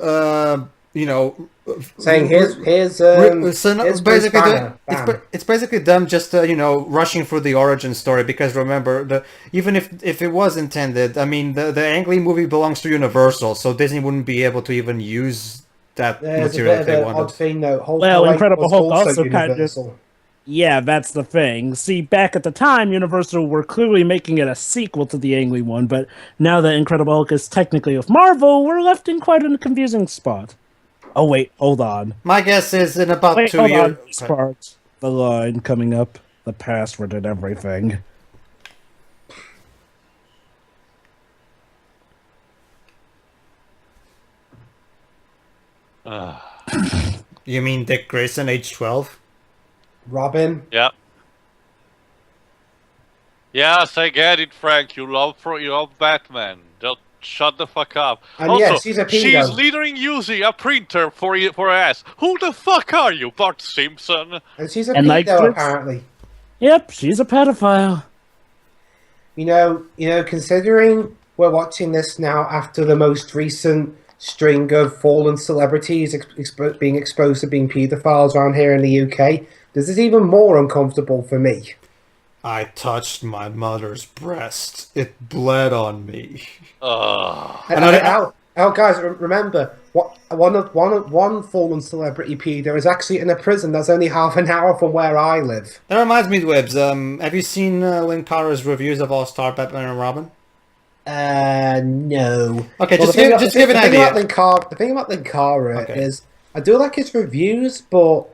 Saying here's so no, Bruce basically, Banner. Bam. it's basically them just rushing through the origin story, because remember, even if it was intended, I mean the Ang Lee movie belongs to Universal, so Disney wouldn't be able to even use that There's a material bit if they of an odd wanted. thing though. Hulk Well, Awake Incredible was Hulk also also kind of- Universal. Yeah, that's the thing. See, back at the time, Universal were clearly making it a sequel to the Ang Lee one, but now that Incredible Hulk is technically of Marvel, we're left in quite a confusing spot. Oh, wait, hold on. My guess is in about Wait, 2 hold on. years. This part, the line coming up, the password and everything. You mean Dick Grayson, age 12? Robin. Yeah. Yes, I get it, Frank. You love Batman. Just shut the fuck up. And also, yeah, she's a pedo. she's literally using a printer for her ass. Who the fuck are you, Bart Simpson? And she's a And like pedo this- apparently. Yep, she's a pedophile. You know, considering we're watching this now after the most recent string of fallen celebrities being exposed to being paedophiles around here in the UK, this is even more uncomfortable for me. I touched my mother's breast. It bled on me. Ugh. Guys, remember, one fallen celebrity pedo is actually in a prison that's only half an hour from where I live. That reminds me, Wibbs. Have you seen Lynn Carter's reviews of All-Star Batman and Robin? No. Okay, Well, just give an idea. The thing about Lynn Carter Okay. is, I do like his reviews, but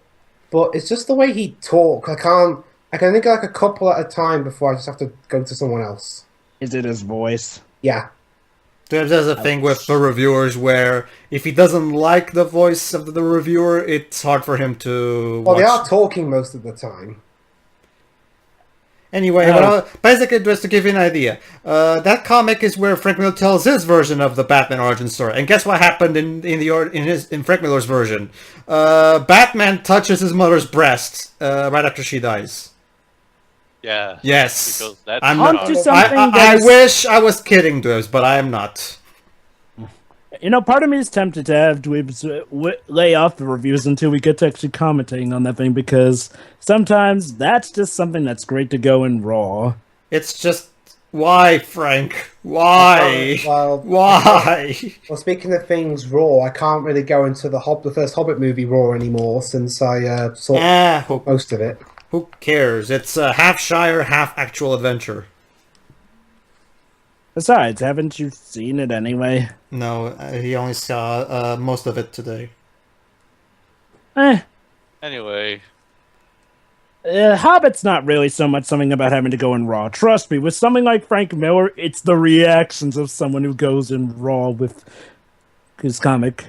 it's just the way he talks. I can only get like a couple at a time before I just have to go to someone else. Is it his voice? Yeah. There's a thing with the reviewers where if he doesn't like the voice of the reviewer, it's hard for him to Well, watch. they are talking most of the time. Anyway, basically, just to give you an idea, that comic is where Frank Miller tells his version of the Batman origin story. And guess what happened in Frank Miller's version? Batman touches his mother's breast right after she dies. Yeah. Yes. Because that's Onto something I wish I was kidding, Dwebs, but I am not. You know, part of me is tempted to have Dweebs lay off the reviews until we get to actually commenting on that thing, because sometimes that's just something that's great to go in Raw. It's just... Why, Frank? Why? Why? Well, speaking of things Raw, I can't really go into the first Hobbit movie Raw anymore since I saw most of it. Who cares? It's half Shire, half actual adventure. Besides, haven't you seen it anyway? No, he only saw most of it today. Anyway. Hobbit's not really so much something about having to go in Raw. Trust me, with something like Frank Miller, it's the reactions of someone who goes in Raw with his comic.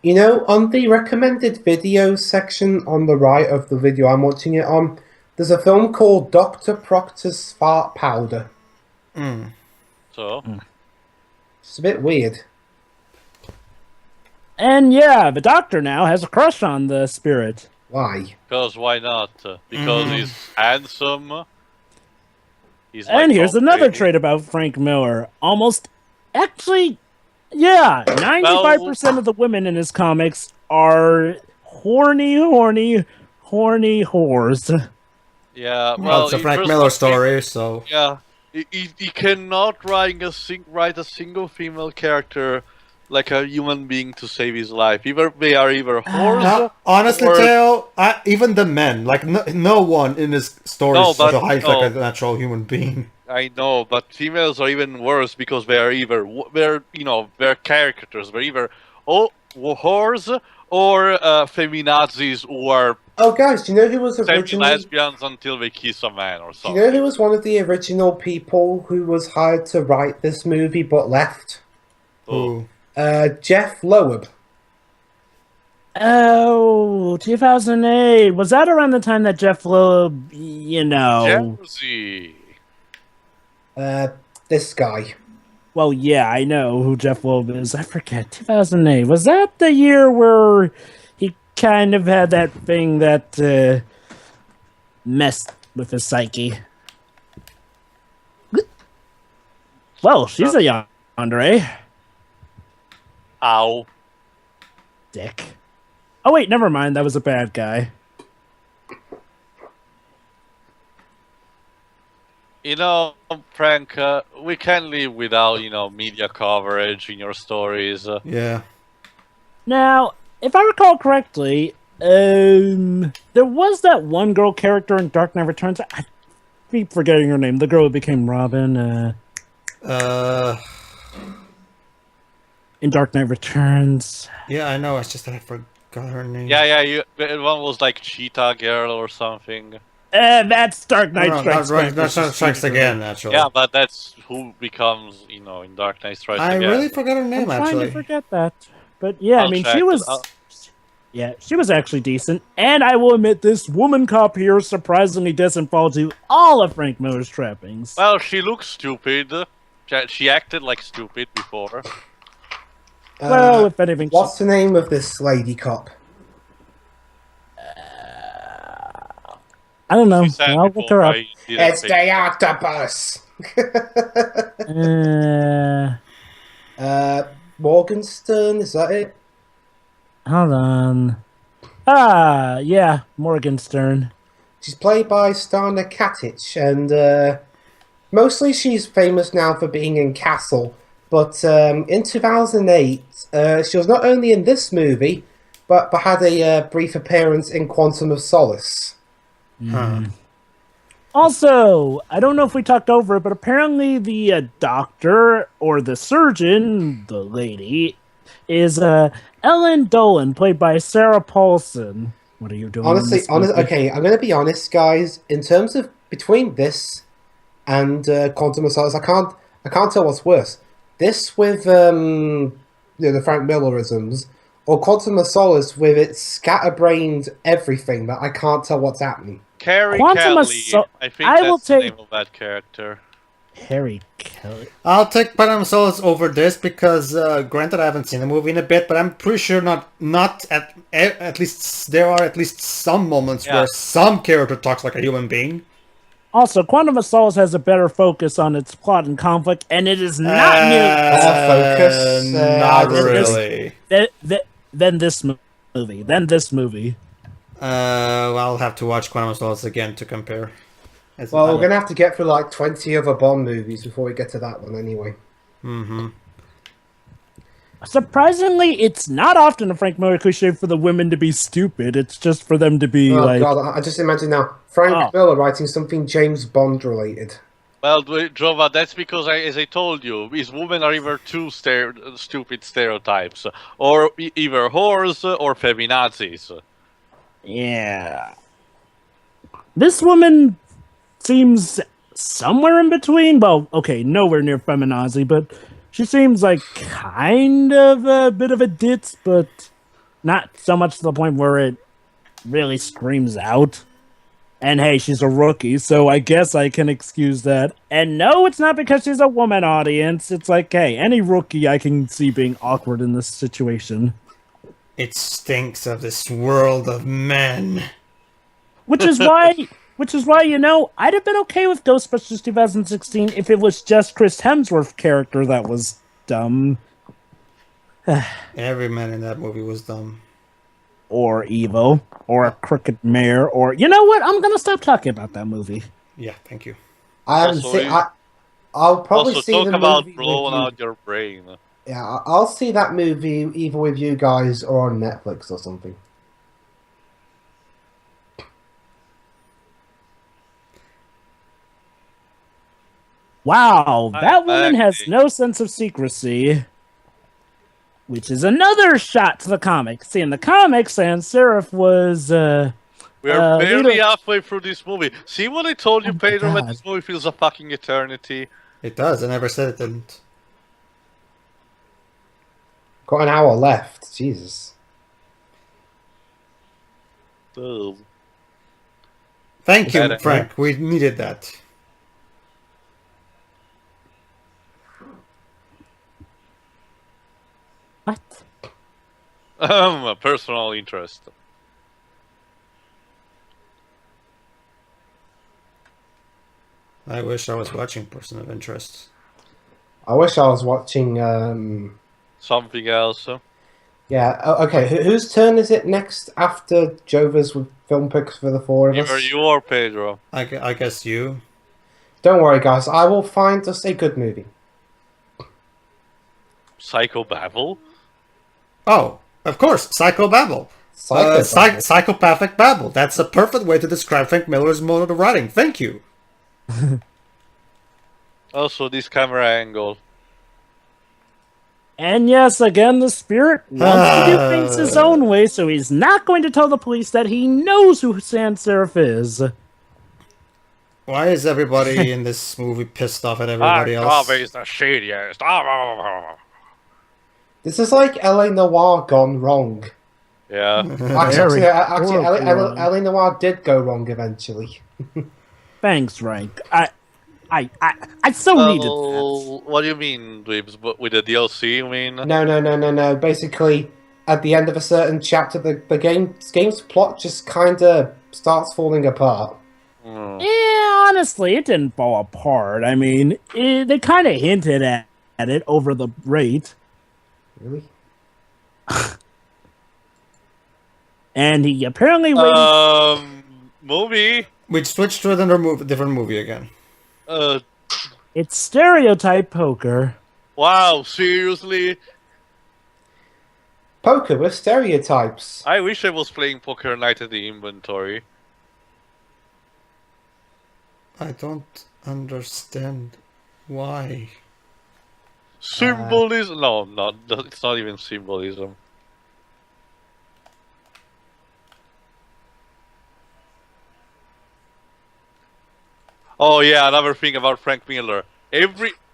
You know, on the recommended videos section on the right of the video I'm watching it on, there's a film called Dr. Proctor's Fart Powder. So? It's a bit weird. And yeah, the Doctor now has a crush on the Spirit. Why? Because why not? Because he's handsome. He's And like here's Tom another Brady. trait about Frank Miller. Actually, 95% of the women in his comics are horny whores. Yeah, Well, it's a Frank Miller story, so... Yeah, he cannot write a single female character like a human being to save his life. They are either whores. Honestly, or... Teo, even the men, like no one in his stories behaves like a natural human being. I know, but females are even worse because they are they're caricatures. They're either whores or feminazis who are guys, do you know who was originally lesbians until they kiss a man or Do something. you know who was one of the original people who was hired to write this movie but left? Who? Jeff Loeb. Oh, 2008. Was that around the time that Jeff Loeb, Jersey. This guy. Well, yeah, I know who Jeff Loeb is. I forget. 2008. Was that the year where he kind of had that thing that messed with his psyche? Well, she's a yandere. Ow. Dick. Oh, wait, never mind. That was a bad guy. You know, Frank, we can't live without, media coverage in your stories. Yeah. Now, if I recall correctly, there was that one girl character in Dark Knight Returns. I keep forgetting her name. The girl who became Robin. In Dark Knight Returns. Yeah, I know. It's just that I forgot her name. Yeah. One was like Cheetah Girl or something. That's Dark Knight Strikes Back. That Strikes Again, actually. Yeah, but that's who becomes, in Dark Knight Strikes Again. I really forgot her name, I'm trying actually. to forget that. But yeah, I'll check she was... Yeah, she was actually decent. And I will admit, this woman cop here surprisingly doesn't fall to all of Frank Miller's trappings. Well, she looks stupid. She acted like stupid before. Well, if anything... What's the name of this lady cop? I don't know. She said I'll look her up. It's the octopus! Morgenstern, is that it? Hold on. Ah, yeah, Morgenstern. She's played by Stana Katic, and mostly she's famous now for being in Castle. But in 2008, she was not only in this movie, but had a brief appearance in Quantum of Solace. Also, I don't know if we talked over it, but apparently the doctor or the surgeon, the lady, is Ellen Dolan, played by Sarah Paulson. What are you doing? Okay, I'm going to be honest, guys. In terms of between this and Quantum of Solace, I can't tell what's worse. This with the Frank Millerisms, or Quantum of Solace with its scatterbrained everything that I can't tell what's happening. Carrie Quantum Kelly. Assault- I think I will that's the take- name of that character. Harry Kelly. I'll take Quantum of Solace over this because, granted, I haven't seen the movie in a bit, but I'm pretty sure not at least there are at least some moments Yeah. where some character talks like a human being. Also, Quantum of Solace has a better focus on its plot and conflict, and it is not focus, Not this- really. than this movie. Than this movie. Well, I'll have to watch Quantum of Solace again to compare. Well, we're going to have to get through like 20 other Bond movies before we get to that one anyway. Mm-hmm. Surprisingly, it's not often a Frank Miller cliche for the women to be stupid. It's just for them to be Oh like, god, I just imagine now Frank Miller writing something James Bond related. Well, Jova, that's because, as I told you, these women are either two stupid stereotypes, or either whores or feminazis. yeah. This woman seems somewhere in between. Well, okay, nowhere near feminazi, but she seems like kind of a bit of a ditz, but not so much to the point where it really screams out. And hey, she's a rookie, so I guess I can excuse that. And no, it's not because she's a woman audience. It's like, hey, any rookie I can see being awkward in this situation. It stinks of this world of men. Which is why, you know, I'd have been okay with Ghostbusters 2016 if it was just Chris Hemsworth's character that was dumb. Every man in that movie was dumb. Or evil. Or a crooked mayor. Or, you know what? I'm going to stop talking about that movie. Yeah, thank you. I haven't Also, seen. I'll probably Also, see talk the about movie. blowing with you. out your brain. Yeah, I'll see that movie either with you guys or on Netflix or something. Wow, that woman has Exactly. no sense of secrecy. Which is another shot to the comics. See, in the comics, Sans Serif was, We're barely little- halfway through this movie. See what I told you, Oh my Pedro, that God. this movie feels a fucking eternity? It does. I never said it didn't. Got an hour left. Jesus. Ugh. Thank you, Better. Frank. We needed that. what? A personal interest. I wish I was watching Person of Interest. I wish I was watching. Something else. Yeah. Okay. Whose turn is it next after Jova's with film picks for the four of Either us? you or Pedro. I guess you. Don't worry, guys. I will find us a good movie. Psycho Babel? Oh, of course, Psychobabble. Psychopathic babble. That's a perfect way to describe Frank Miller's mode of writing. Thank you. Also, this camera angle. And yes, again, the spirit wants to do things his own way, so he's not going to tell the police that he knows who Sans Serif is. Why is everybody in this movie pissed off at everybody else? is the shadiest. This is like LA Noir gone wrong. Yeah. Actually, horribly wrong. LA Noir did go wrong eventually. Thanks, Frank. I so needed that. What do you mean, Dweebs? But with the DLC, you mean? No. Basically, at the end of a certain chapter, the game's plot just kind of starts falling apart. Hmm. Yeah, honestly, it didn't fall apart. I mean, they kind of hinted at it over the rate. Really? And he apparently waited. Movie? We switched to another different movie again. It's stereotype poker. Wow, seriously? Poker with stereotypes. I wish I was playing Poker Night at the Inventory. I don't understand why. Symbolism? No, it's not even symbolism. Oh yeah, another thing about Frank Miller.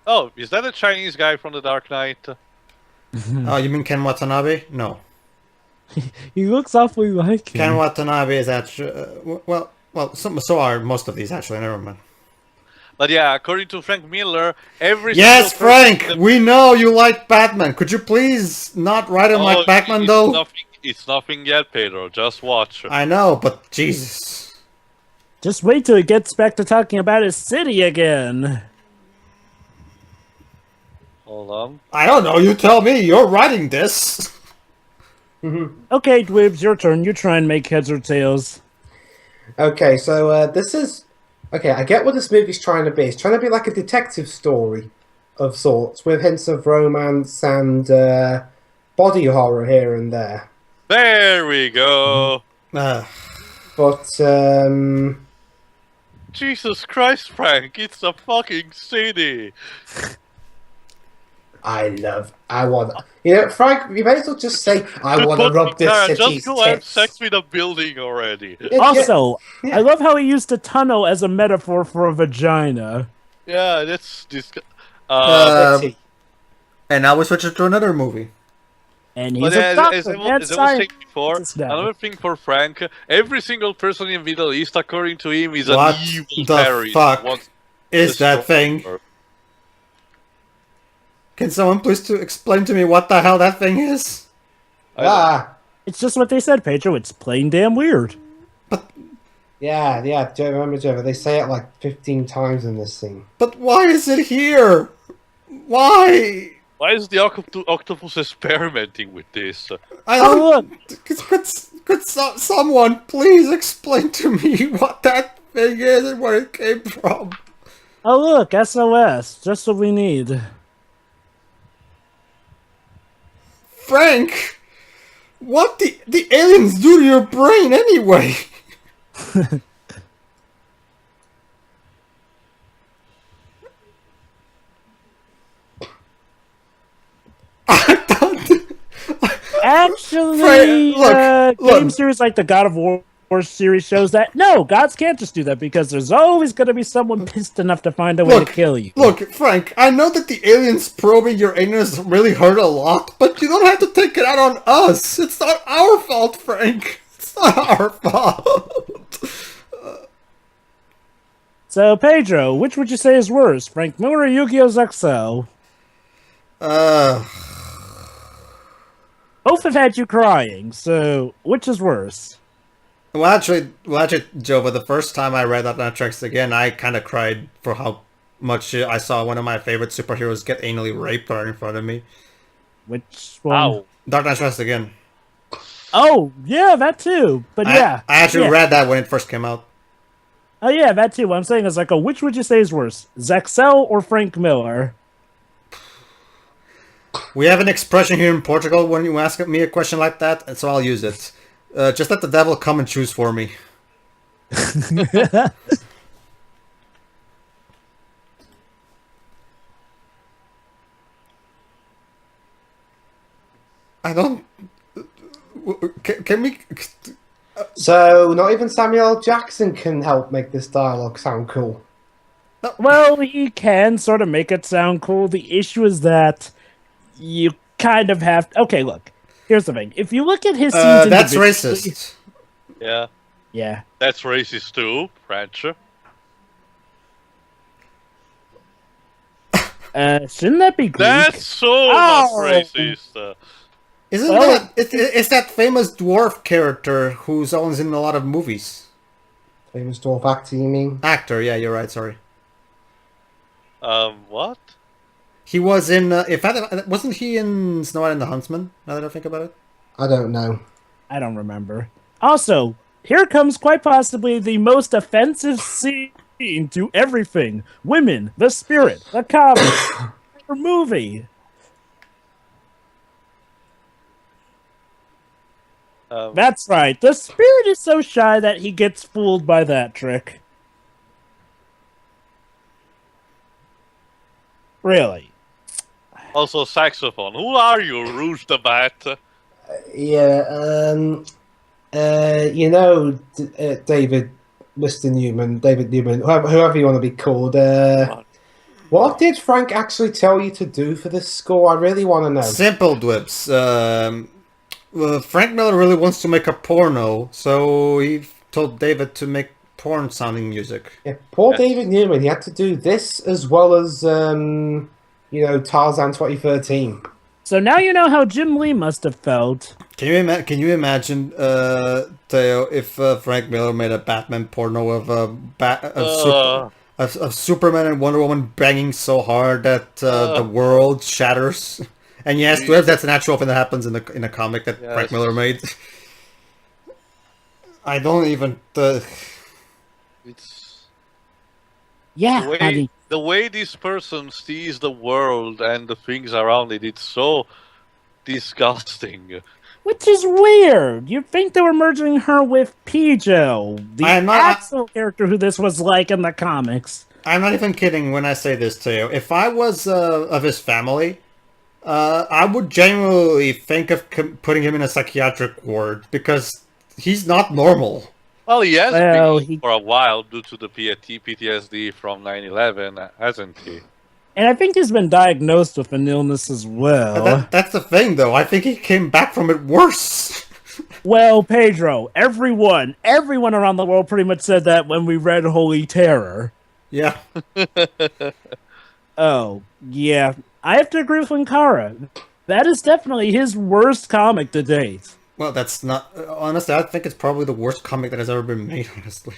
Oh, is that a Chinese guy from The Dark Knight? Oh, you mean Ken Watanabe? No. He looks awfully like him. Ken Watanabe is actually... well, Well, so are most of these actually. Never mind. But yeah, according to Frank Miller, every Yes, single person Frank. We know you like Batman. Could you please not write him like Batman, it's though? Nothing, it's nothing yet, Pedro. Just watch. I know, but Jesus. Just wait till he gets back to talking about his city again. Hold on. I don't know. You tell me. You're writing this. Okay, Dwebs, your turn. You try and make heads or tails. Okay, so this is... Okay, I get what this movie's trying to be. It's trying to be like a detective story of sorts, with hints of romance and body horror here and there. There we go. But, Jesus Christ, Frank! It's a fucking city. I want... You know, Frank, you may as well just say, I want to rub this Cara, city's just go have tits. sex with a building already. Also, Yeah. I love how he used a tunnel as a metaphor for a vagina. Yeah, that's this. Titty. And now we switch it to another movie. And he's But a as doctor. I was That's saying before, science now. another thing for Frank, every single person in Middle East, according to him, is What an evil the terrorist. fuck Wants is to that destroy thing? her. Can someone please explain to me what the hell that thing is? It's just what they said, Pedro. It's plain damn weird. Yeah, remember, Jeff, they say it like 15 times in this scene. But why is it here? Why? Why is the octopus experimenting with this? I Oh, don't. Could someone please explain to me what that thing is and where it came from? Oh, look, SOS. Just what we need. Frank, what the aliens do to your brain anyway? Actually, Look. game series like the God of War series shows that no, gods can't just do that because there's always going to be someone pissed enough to find a way to kill you. Look, Frank, I know that the aliens probing your anus really hurt a lot, but you don't have to take it out on us. It's not our fault, Frank. It's not our fault. So, Pedro, which would you say is worse, Frank Miller or Yu-Gi-Oh! XL? Both have had you crying, so which is worse? Well, actually, Joe, but the first time I read Dark Knight Strikes again, I kind of cried for how much I saw one of my favorite superheroes get anally raped right in front of me. Which one? Ow. Dark Knight Strikes again. Oh, yeah, that too. But yeah. I actually yeah. read that when it first came out. Oh, yeah, that too. What I'm saying is, like, which would you say is worse, Zaxel or Frank Miller? We have an expression here in Portugal when you ask me a question like that, and so I'll use it. Just let the devil come and choose for me. I don't... Can we... So, not even Samuel L. Jackson can help make this dialogue sound cool. Well, he can sort of make it sound cool. The issue is that you kind of have... Okay, look. Here's the thing. If you look at his scenes that's individually- racist. Yeah, Yeah. that's racist too, French. Shouldn't that be Greek? That's so Oh. much racist. Isn't Well- it's that famous dwarf character who's always in a lot of movies? Famous dwarf actor, you mean? Actor, yeah, you're right, sorry. What? He was in, wasn't he in Snow White and the Huntsman, now that I think about it? I don't know. I don't remember. Also, here comes quite possibly the most offensive scene to everything. Women, the spirit, the comic, the movie. That's right. The spirit is so shy that he gets fooled by that trick. Really? Also, saxophone. Who are you, Rouge the Bat? Yeah, you know, David, Mr. Newman, David Newman, whoever you want to be called. What did Frank actually tell you to do for this score? I really want to know. Simple, Dwibs. Frank Miller really wants to make a porno, so he told David to make porn-sounding music. Yeah, poor Yes. David Newman. He had to do this as well as Tarzan 2013. So now you know how Jim Lee must have felt. Can you imagine, Theo, if Frank Miller made a Batman porno of of Superman and Wonder Woman banging so hard that the world shatters? And yes, that's an actual thing that happens in a comic that Frank Yes. Miller made. I don't even. It's Yeah, the way honey. the way this person sees the world and the things around it. It's so disgusting. Which is weird. You'd think they were merging her with Pijo, the I'm not- actual character who this was like in the comics. I'm not even kidding when I say this to you. If I was of his family, I would genuinely think of putting him in a psychiatric ward because he's not normal. Well, he has Well, been for a while due to the PTSD from 9/11, hasn't he? And I think he's been diagnosed with an illness as well. That's the thing, though. I think he came back from it worse. Well, Pedro, everyone around the world pretty much said that when we read Holy Terror. Yeah. Oh, yeah. I have to agree with Linkara. That is definitely his worst comic to date. Well, that's not... honestly, I think it's probably the worst comic that has ever been made, honestly.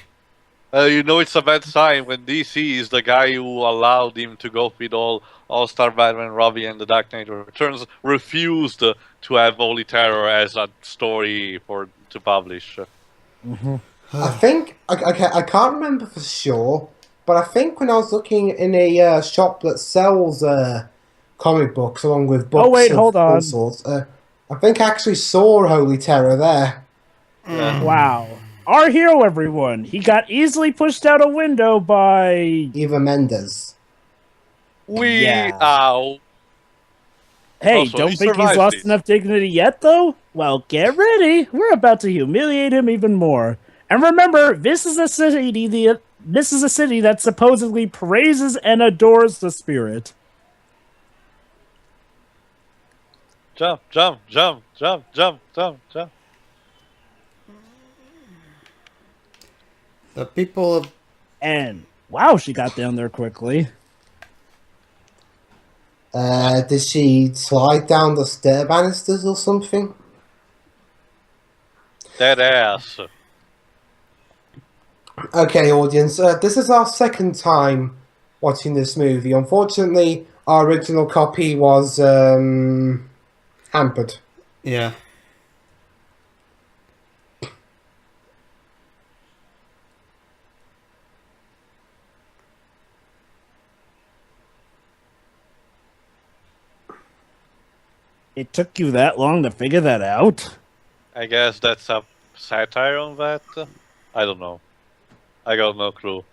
It's a bad sign when DC is the guy who allowed him to go with All-Star Batman, Robbie, and the Dark Knight Returns refused to have Holy Terror as a story to publish. I think I can't remember for sure, but I think when I was looking in a shop that sells comic books along with books, wait, of hold all on. sorts, I think I actually saw Holy Terror there. Yeah. Wow. Our hero, everyone. He got easily pushed out a window by... Eva Mendes. Yeah. Ow. Hey, Also, don't he think he's survived lost it. enough dignity yet, though? Well, get ready. We're about to humiliate him even more. And remember, this is a city that supposedly praises and adores the spirit. Jump, jump, jump, jump, jump, jump, jump. The people of... And wow, she got down there quickly. Did she slide down the stair banisters or something? That ass. Okay, audience, this is our second time watching this movie. Unfortunately, our original copy was hampered. Yeah. It took you that long to figure that out? I guess that's a satire on that. I don't know. I got no clue.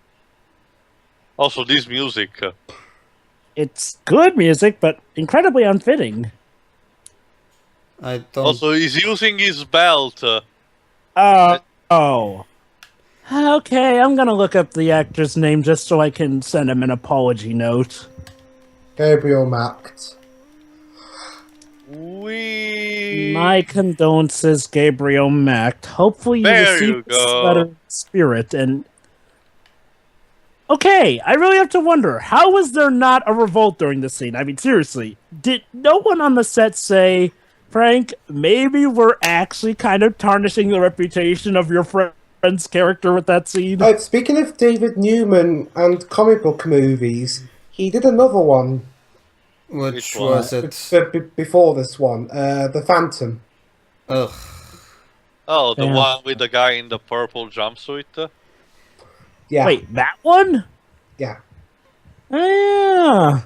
Also, this music. It's good music, but incredibly unfitting. I don't... Also, he's using his belt. Oh. Okay, I'm gonna look up the actor's name just so I can send him an apology note. Gabriel Macht. My condolences, Gabriel Macht. Hopefully you There receive you this go. letter in spirit and... Okay, I really have to wonder, how was there not a revolt during this scene? I mean, seriously, did no one on the set say, Frank, maybe we're actually kind of tarnishing the reputation of your friend's character with that scene? Speaking of David Newman and comic book movies, he did another one Which one? was it? before this one, The Phantom. Ugh. Oh, the Yeah. one with the guy in the purple jumpsuit? Yeah. Wait, that one? Yeah. Yeah.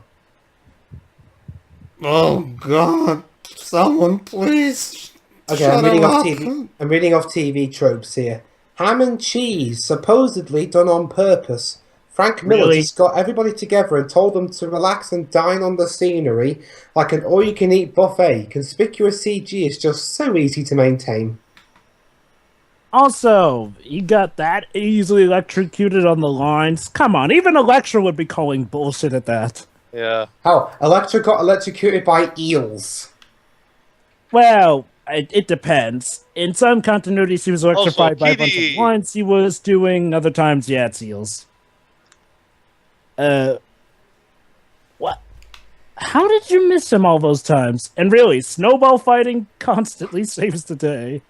Oh, God. Someone, please. Okay, shut I'm reading him off up. TV. I'm reading off TV tropes here. Ham and cheese, supposedly done on purpose. Frank Miller Really? just got everybody together and told them to relax and dine on the scenery like an all-you-can-eat buffet. Conspicuous CG is just so easy to maintain. Also, he got that easily electrocuted on the lines. Come on, even Elektra would be calling bullshit at that. Yeah. How Elektra got electrocuted by eels. Well, It depends. In some continuities, he was electrified by a bunch of Kitty. wines he was doing. Other times, yeah, it's eels. What? How did you miss him all those times? And really, snowball fighting constantly saves the day.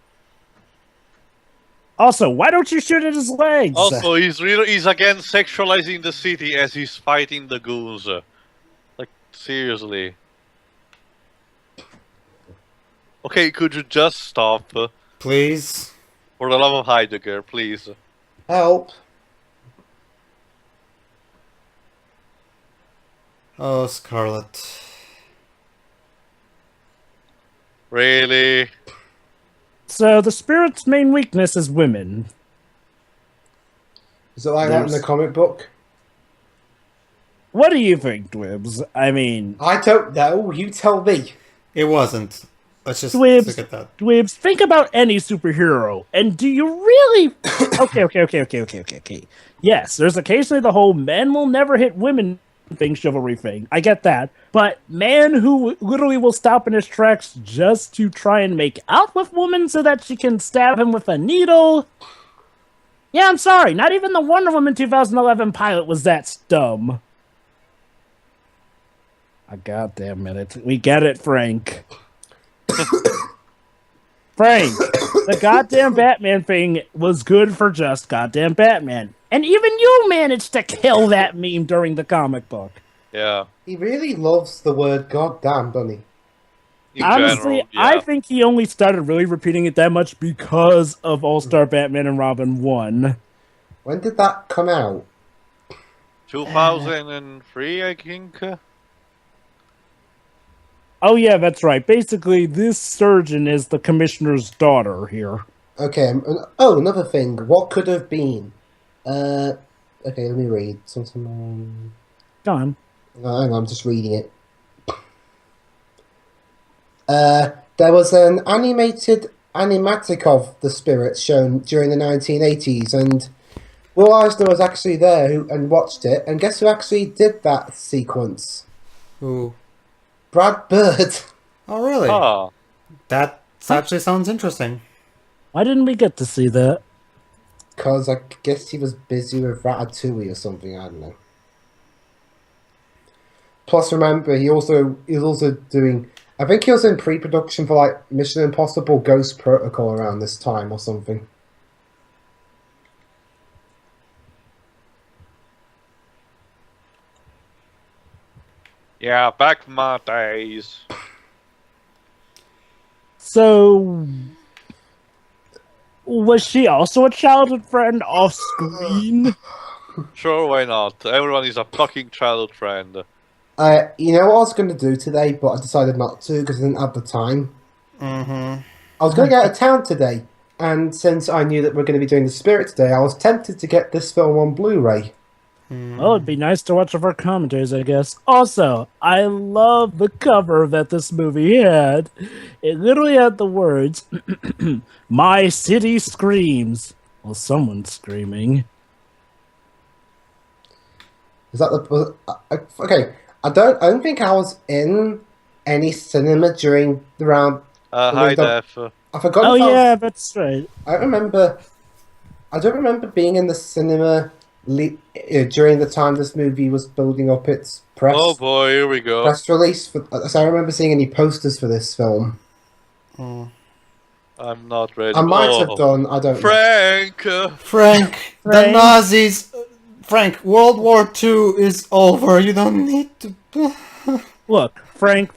Also, why don't you shoot at his legs? Also, he's again sexualizing the city as he's fighting the goons. Like, seriously. Okay, could you just stop? Please. For the love of Heidegger, please. Help. Oh, Scarlet. Really? So the spirit's main weakness is women. Is it like that in the comic book? What do you think, Dwibs? I mean, I don't know. You tell me. It wasn't. Let's just Dwibs, look at that. Dwibs, think about any superhero, and do you really... Okay. Yes, there's occasionally the whole men will never hit women thing, chivalry thing. I get that. But man who literally will stop in his tracks just to try and make out with woman so that she can stab him with a needle... Yeah, I'm sorry. Not even the Wonder Woman 2011 pilot was that dumb. A goddamn minute. We get it, Frank. Frank, the goddamn Batman thing was good for just goddamn Batman. And even you managed to kill that meme during the comic book. Yeah. He really loves the word goddamn, doesn't he? In Honestly, general, yeah. I think he only started really repeating it that much because of All-Star Batman and Robin 1. When did that come out? 2003, I think. Oh yeah, that's right. Basically, this surgeon is the commissioner's daughter here. Okay. Another thing. What could have been? Okay, let me read something. Go on. No, hang on, I'm just reading it. There was an animated animatic of the Spirit shown during the 1980s, and Will Eisner was actually there and watched it. And guess who actually did that sequence? Who? Brad Bird. Oh, really? Oh. That actually sounds interesting. Why didn't we get to see that? Because I guess he was busy with Ratatouille or something, I don't know. Plus, remember, he was also doing... I think he was in pre-production for, like, Mission Impossible Ghost Protocol around this time or something. Yeah, back in my days. So, was she also a childhood friend off screen? Sure, why not? Everyone is a fucking childhood friend. You know what I was going to do today, but I decided not to because I didn't have the time? Mm-hmm. I was going to go out of town today, and since I knew that we're going to be doing The Spirit today, I was tempted to get this film on Blu-ray. Well, it'd be nice to watch our commentaries, I guess. Also, I love the cover that this movie had. It literally had the words, "My city screams." Well, someone's screaming. Is that the... okay, I don't think I was in any cinema during the round... High def. I forgot. Oh, if I was- yeah, that's right. I don't remember being in the cinema during the time this movie was building up its press Oh boy, here we go. press release. So I remember seeing any posters for this film. I'm not ready. I might have Oh. done. I don't know. Frank! Frank, the Frank? Nazis... Frank, World War II is over. You don't need to... Look, Frank.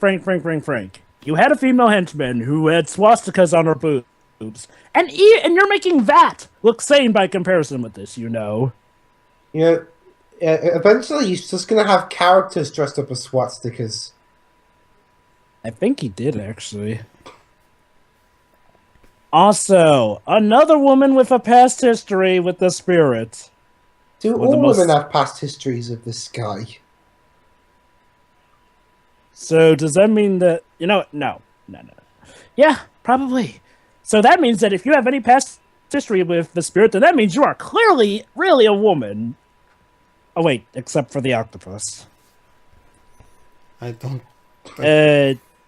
You had a female henchman who had swastikas on her boobs. And you're making that look sane by comparison with this, you know. You know, eventually he's just gonna have characters dressed up as swastikas. I think he did, actually. Also, another woman with a past history with the Spirit. Do Well, the all most- women have past histories of this guy? So does that mean that... You know, no. Yeah, probably. So that means that if you have any past history with the Spirit, then that means you are clearly really a woman. Oh, wait, except for the octopus. I don't...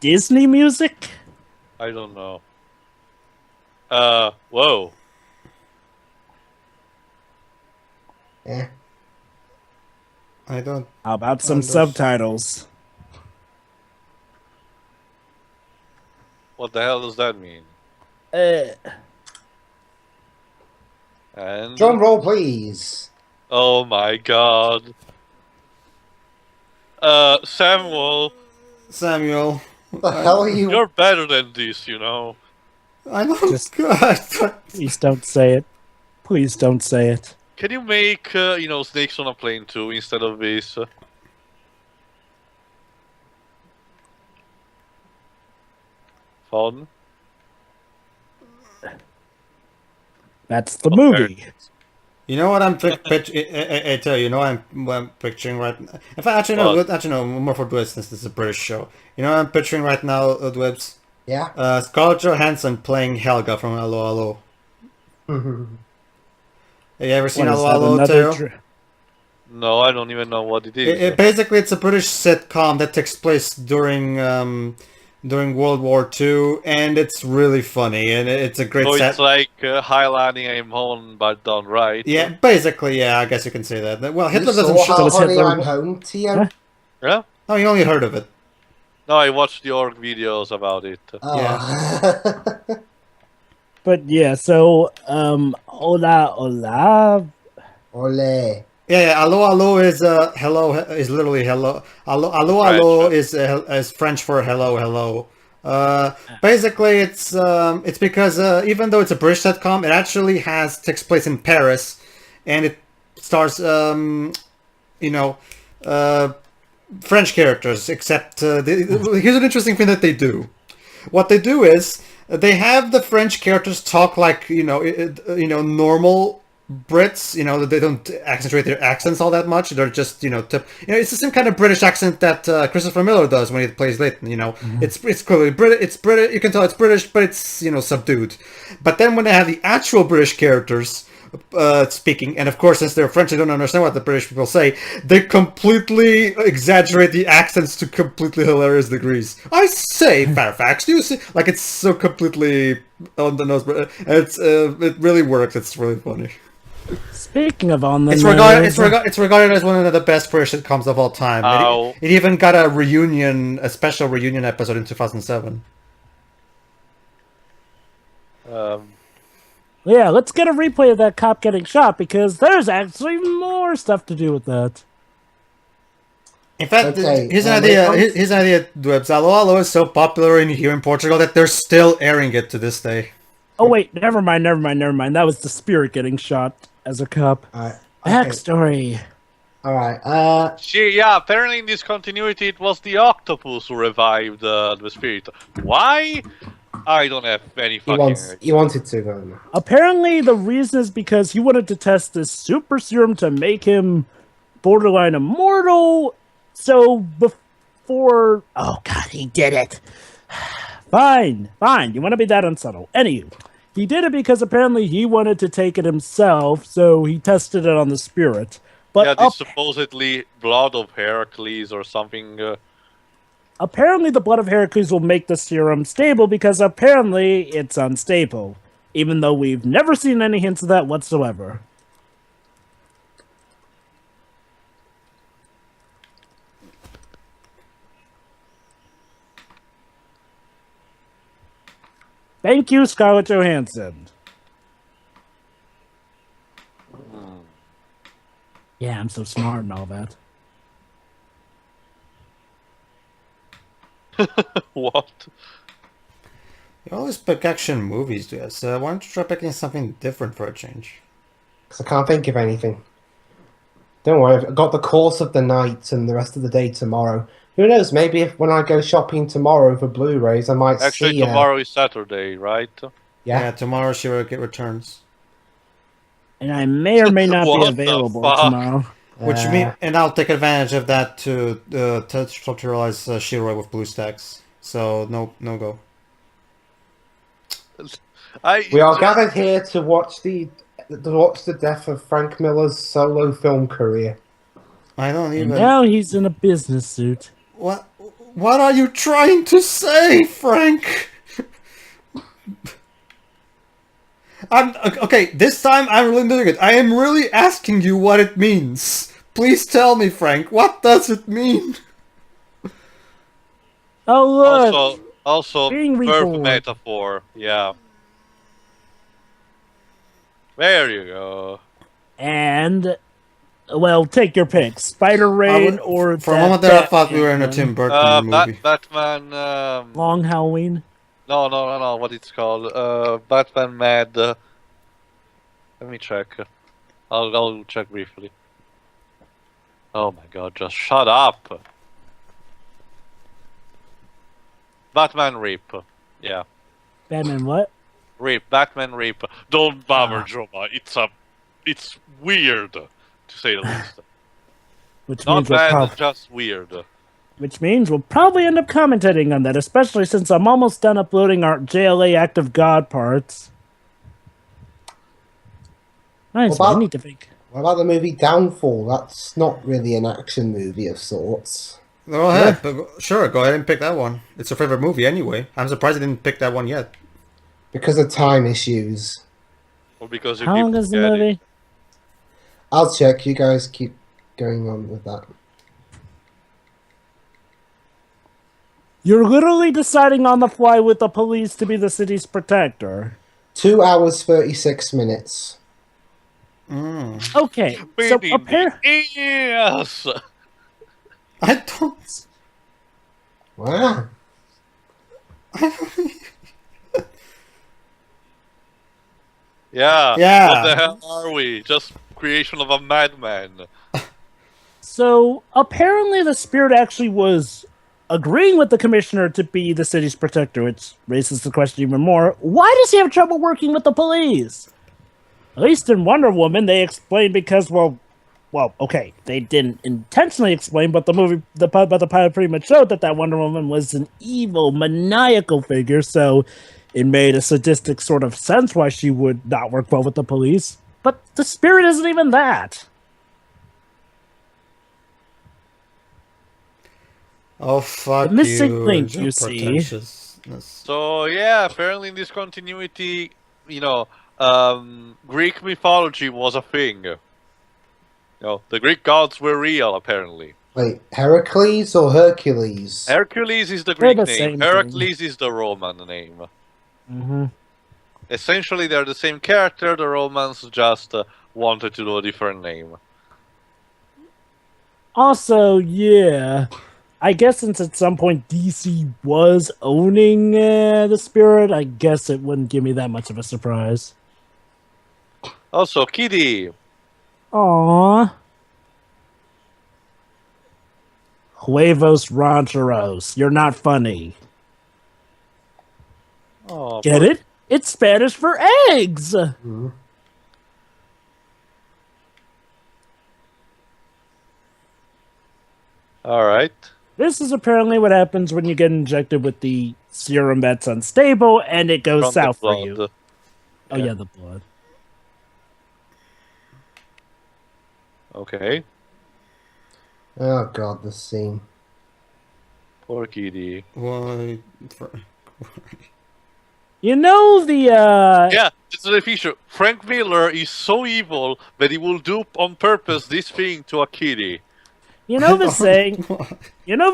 Disney music? I don't know. Whoa. Yeah. I don't. How about some Understand. subtitles? What the hell does that mean? Uh, And Drum roll, please. oh my god. Samuel, Samuel. What the hell are you? you're better than this, you know. I know. Just- God. please don't say it. Please don't say it. Can you make, snakes on a plane too instead of this? Fun? That's the movie. You know what I'm picturing? I tell you, you know what I'm picturing right now? In fact, actually no, more for Dwebs since this is a British show. You know what I'm picturing right now, Dwebs? Yeah. Scarlett Johansson playing Helga from Hello Hello. Have you ever seen What is Hello that, Hello another too? No, I don't even know what it is. Basically, it's a British sitcom that takes place during World War II, and it's really funny, and it's a great So set. it's like highlighting aim home but done right. Yeah, basically, yeah, I guess you can say that. Well, You Hitler doesn't saw show. how does honey Hitler- I'm home, Tio? Huh? Yeah? Oh, you only heard of it. No, I watched the org videos about it. Oh. But yeah, so hola. Ole. Yeah, allo allo is hello is literally hello. Allo French, allo huh? is French for hello hello. Basically, it's because even though it's a British sitcom, it actually takes place in Paris, and it stars French characters. Except here's an interesting thing that they do. What they do is they have the French characters talk like normal Brits. You know, they don't accentuate their accents all that much. They're just it's the same kind of British accent that Christopher Miller does when he plays Leighton. You know, it's clearly British. It's British. You can tell it's British, but it's subdued. But then when they have the actual British characters speaking, and of course, since they're French, they don't understand what the British people say. They completely exaggerate the accents to completely hilarious degrees. I say, Fairfax, do you see? Like, it's so completely on the nose, but it really works. It's really funny. Speaking of on the It's regarded as one of the best British sitcoms of all time. Ow. It even got a special reunion episode in 2007. Yeah, let's get a replay of that cop getting shot because there's actually more stuff to do with that. In fact, Okay, here's an when idea. it comes- Here's an idea. Dwebs. Allo Allo is so popular here in Portugal that they're still airing it to this day. Oh wait, never mind. That was the Spirit getting shot as a cop. Alright. Backstory. Alright. Apparently in this continuity it was the octopus who revived the spirit. Why? I don't have any fucking He wanted to, though. Apparently, the reason is because he wanted to test this super serum to make him borderline immortal. So before, oh god, he did it. Fine. You want to be that unsubtle? Anywho, he did it because apparently he wanted to take it himself, so he tested it on the Spirit. But this supposedly blood of Heracles or something. apparently the blood of Heracles will make the serum stable because apparently it's unstable, even though we've never seen any hints of that whatsoever. Thank you, Scarlett Johansson. Yeah, I'm so smart and all that. What? You always pick action movies, yes. Why don't you try picking something different for a change? 'Cause I can't think of anything. Don't worry, I've got the course of the night and the rest of the day tomorrow. Who knows? Maybe when I go shopping tomorrow for Blu-rays, I might Actually, see. tomorrow is Saturday, right? Yeah. Tomorrow she will get returns. And I may or may not be What the available fuck? tomorrow. And I'll take advantage of that to tutorialize Shiroi with BlueStacks. So no go. We are gathered here to watch the death of Frank Miller's solo film career. I don't And even. now he's in a business suit. What are you trying to say, Frank? Okay, this time I'm really doing it. I am really asking you what it means. Please tell me, Frank. What does it mean? Oh look, Also, being birth reborn. metaphor. Yeah. There you go. And well, take your pick: Spider Rain or For a that moment there, I thought we were in a Batman Tim Burton movie. Batman. Long Halloween. No. What it's called? Batman Mad. Let me check. I'll check briefly. Oh my god! Just shut up. Batman Rape. Yeah. Batman what? Rape. Batman Rape. Don't bother, Ah. Joma. It's weird, to say the least. Which Not means we'll bad, just weird. which means we'll probably end up commentating on that, especially since I'm almost done uploading our JLA Act of God parts. Nice. What I about- need to think. What about the movie Downfall? That's not really an action movie of sorts. Go ahead. Sure, go ahead and pick that one. It's your favorite movie anyway. I'm surprised I didn't pick that one yet. Because of time issues. Or because you How keep long is the forgetting. movie? I'll check. You guys keep going on with that. You're literally deciding on the fly with the police to be the city's protector. 2 hours, 36 minutes. Okay, so Baby, apparently, yes! I don't. Wow. Yeah. Yeah. What the hell are we? Just creation of a madman. the Spirit actually was agreeing with the commissioner to be the city's protector, which raises the question even more. Why does he have trouble working with the police? At least in Wonder Woman, they explained because, well, okay, they didn't intentionally explain, but the pilot pretty much showed that Wonder Woman was an evil, maniacal figure, so it made a sadistic sort of sense why she would not work well with the police. But the Spirit isn't even that. Oh, fuck The missing you. link, your you see. pretentiousness. So yeah, apparently in this continuity, Greek mythology was a thing. The Greek gods were real, apparently. Wait, Heracles or Hercules? Hercules is the They're Greek the name. same Heracles is the Roman name. Mm-hmm. Essentially, they're the same character. The Romans just wanted to do a different name. Also, yeah, I guess since at some point DC was owning the Spirit, I guess it wouldn't give me that much of a surprise. Also, Kitty. Aww. Huevos rancheros. You're not funny. Oh, Get it? It's Spanish for eggs! Mhm. All right. This is apparently what happens when you get injected with the serum that's unstable and it goes From the south for blood. you. Oh, yeah, the blood. Okay. Oh god, this scene. Poor Kitty. Why? You know the, Yeah, this is the feature. Frank Miller is so evil that he will do on purpose this thing to a kitty. You know the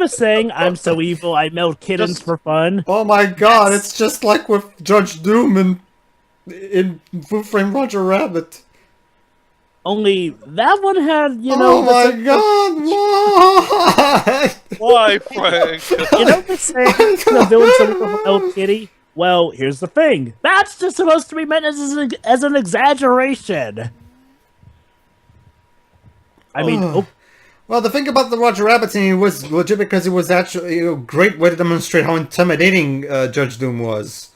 saying, I'm so evil, I melt kittens Just- for fun? Oh my god, it's just like with Judge Doom in Who Framed Roger Rabbit. Only that one had, Oh my god, why? Why, Frank? You know the saying, the villain so evil he'll melt kitty? Well, here's the thing. That's just supposed to be meant as an exaggeration. I mean, Well, the thing about the Roger Rabbit scene was legit because it was actually a great way to demonstrate how intimidating Judge Doom was.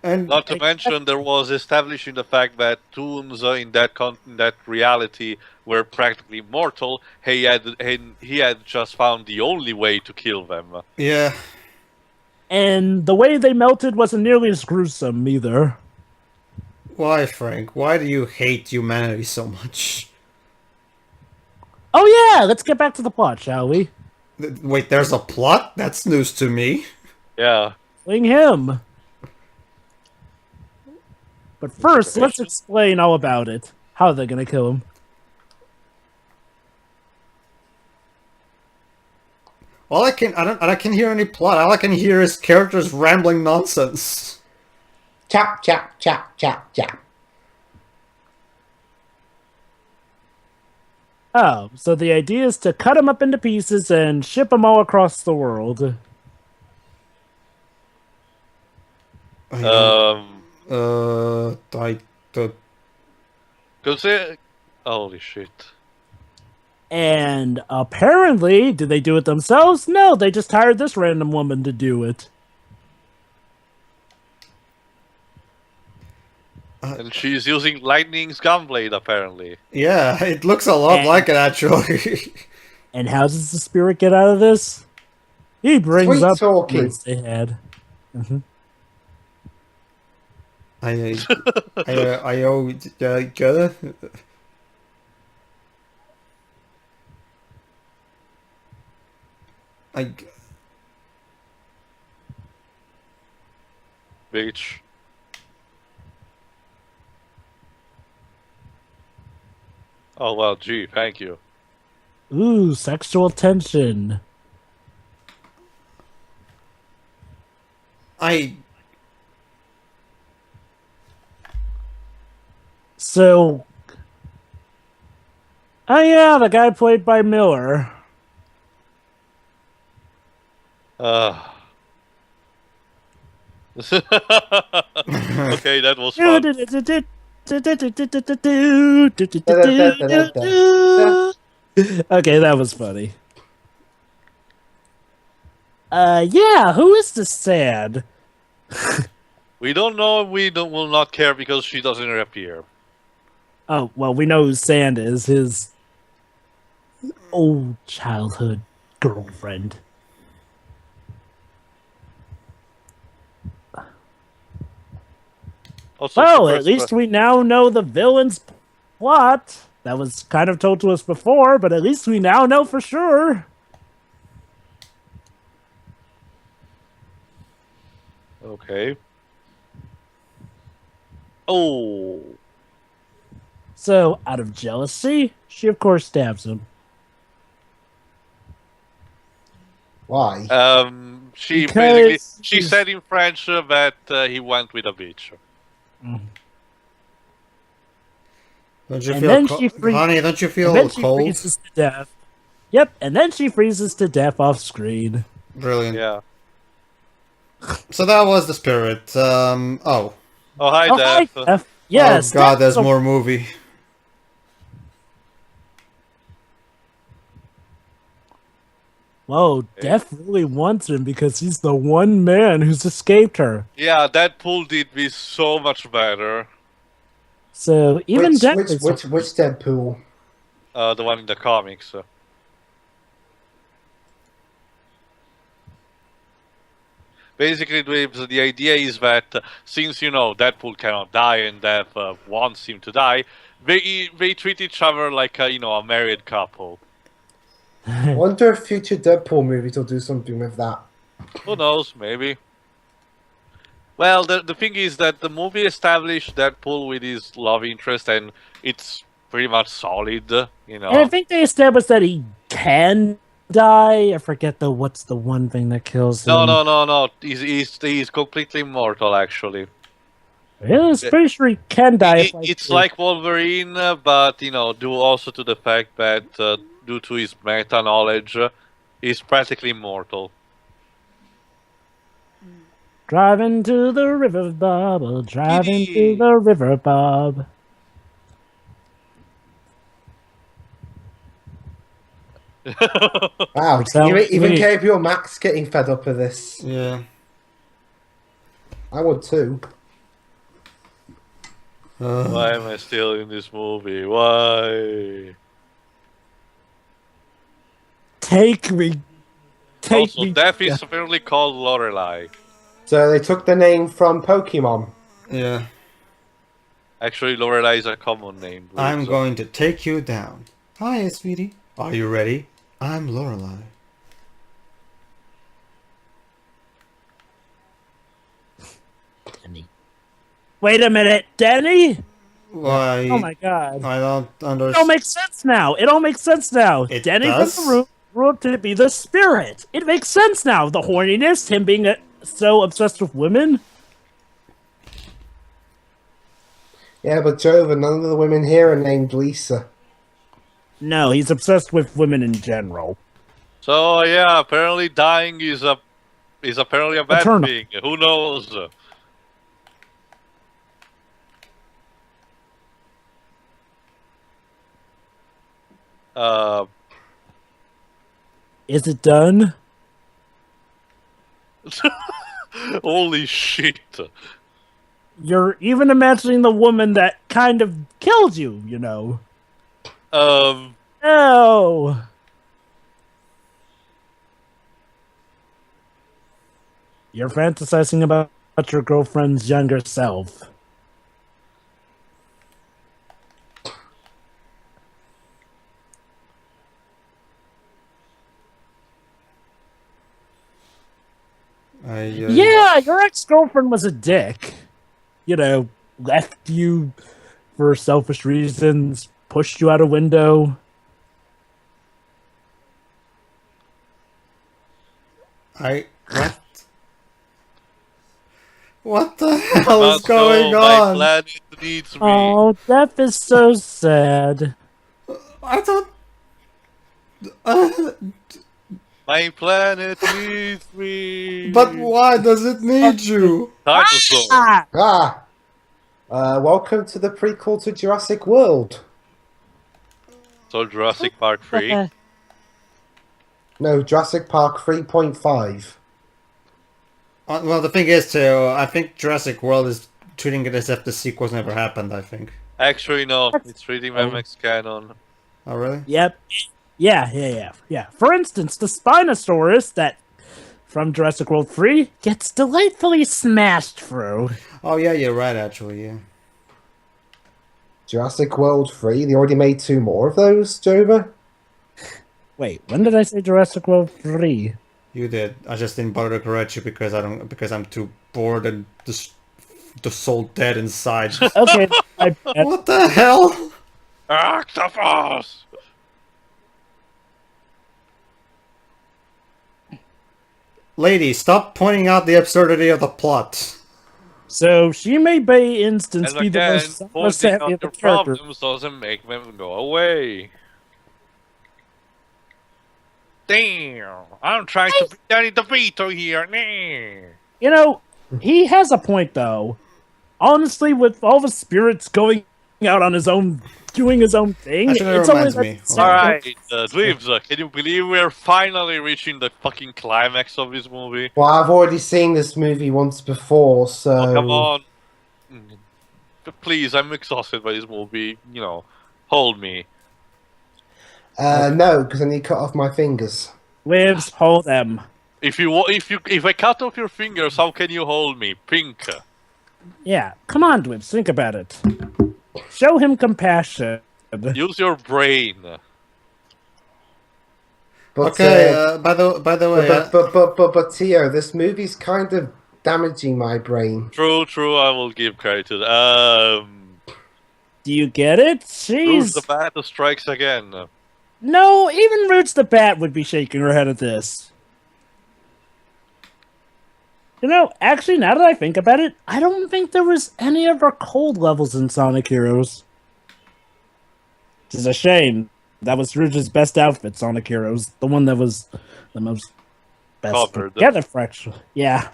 And Not to mention, there was establishing the fact that toons in that reality were practically mortal. He had just found the only way to kill them. yeah, and the way they melted wasn't nearly as gruesome either. why, Frank? Why do you hate humanity so much? Oh yeah, let's get back to the plot, shall we? Wait, there's a plot? That's news to me. Yeah. Fling him. But first, let's explain all about it. How are they gonna kill him? I can't hear any plot. All I can hear is characters rambling nonsense. Chap, chap, chap, chap, chap. Oh, so the idea is to cut him up into pieces and ship them all across the world. Holy shit. And apparently, did they do it themselves? No, they just hired this random woman to do it. And she's using Lightning's gunblade, apparently. Yeah, it looks a lot like it, actually. And how does the spirit get out of this? He brings Sweet up talking. words they had. Bitch. Oh, well, gee, thank you. Ooh, sexual tension. So, oh yeah, the guy played by Miller. Okay, that was fun. Okay, that was funny. Yeah, who is the sad? We don't know. Will not care because she doesn't appear. Oh, well, we know who Sand is, his old childhood girlfriend. Also, Well, at least we now know the villain's plot. That was kind of told to us before, but at least we now know for sure. Okay. Oh. So, out of jealousy, she of course stabs him. Why? She Because basically she said in French that he went with a bitch. Don't you And feel, then she honey? Don't you and feel then she cold? freezes to death. Yep, and then she freezes to death off screen. Brilliant. Yeah. So that was the spirit. Oh. Oh, hi, Oh, Daph. hi, Daph. Yes. Oh God, there's so- more movie. Whoa, Def really wants him because he's the one man who's escaped her. Yeah, Deadpool did me so much better. So even which Def which, is which which Deadpool? The one in the comics. Basically, the idea is that since Deadpool cannot die and Death wants him to die, they treat each other like a married couple. I wonder if future Deadpool movies will do something with that. Who knows? Maybe. Well, the thing is that the movie established Deadpool with his love interest, and it's pretty much solid. And I think they established that he can die. I forget what's the one thing that kills him. No. He's completely immortal, actually. Yeah, I'm pretty sure he can die. It's like Wolverine, but due also to the fact that due to his meta knowledge, he's practically immortal. Driving to the river, Bob. Driving to the river, Bob. Wow, even Gabriel Max getting fed up of this. Yeah. I would too. Why am I still in this movie? Why? Take me. Also, Death is apparently called Lorelei. So they took the name from Pokemon. Yeah. Actually, Lorelei is a common name. I'm going to take you down. Hi, sweetie. Are you ready? I'm Lorelei. Wait a minute, Denny? Why? Oh my god. I don't It all understand. makes sense now. It all makes sense now. It Denny does? from the room grew up to be the spirit. It makes sense now. The horniness, him being so obsessed with women. Yeah, but Jova, none of the women here are named Lisa. No, he's obsessed with women in general. So yeah, apparently dying is apparently a bad Eternal. thing. Who knows? Is it done? Holy shit. You're even imagining the woman that kind of killed you, you know. No. You're fantasizing about your girlfriend's younger self. Yeah, your ex-girlfriend was a dick. You know, left you for selfish reasons, pushed you out a window. What? What the hell But is going no, my on? planet needs me. Oh, death is so sad. I don't. My planet needs me. But why does it need you? Dinosaur. Ah! Welcome to the prequel to Jurassic World. So Jurassic Park 3. No, Jurassic Park 3.5. Well, the thing is, too, I think Jurassic World is treating it as if the sequels never happened, I think. Actually, no. It's treating them as canon. Oh, really? Yep. Yeah. For instance, the Spinosaurus that from Jurassic World 3 gets delightfully smashed through. Oh, yeah, you're right, actually, yeah. Jurassic World 3? They already made 2 more of those, Jova? Wait, when did I say Jurassic World 3? You did. I just didn't bother to correct you because I'm too bored and the soul dead inside. Okay, What the hell? Octopus! Lady, stop pointing out the absurdity of the plot. so she may by instance And be the again, most pointing savvy out of the your characters. problems doesn't make them go away. Damn! I'm trying to be Danny DeVito here. Nah. You know, he has a point though. Honestly, with all the spirits going out on his own, doing his own thing, Actually, that it's always reminds me. Alright, Dweebs, can you believe we're finally reaching the fucking climax of this movie? Well, I've already seen this movie once before, so... Oh, come on. Please, I'm exhausted by this movie. You know, hold me. No, because I need to cut off my fingers. Lives, hold them. If I cut off your fingers, how can you hold me? Pink. Yeah, come on, Dwibs, think about it. Show him compassion. Use your brain. But, Okay, by the way, but Tio, this movie's kind of damaging my brain. True, I will give credit to that. Do you get it? Rouge Jeez. the Bat strikes again. No, even Rouge the Bat would be shaking her head at this. You know, actually, now that I think about it, I don't think there was any of our cold levels in Sonic Heroes. Which is a shame. That was Rouge's best outfit, Sonic Heroes. The one that was the most best Covered. together for actually. Yeah.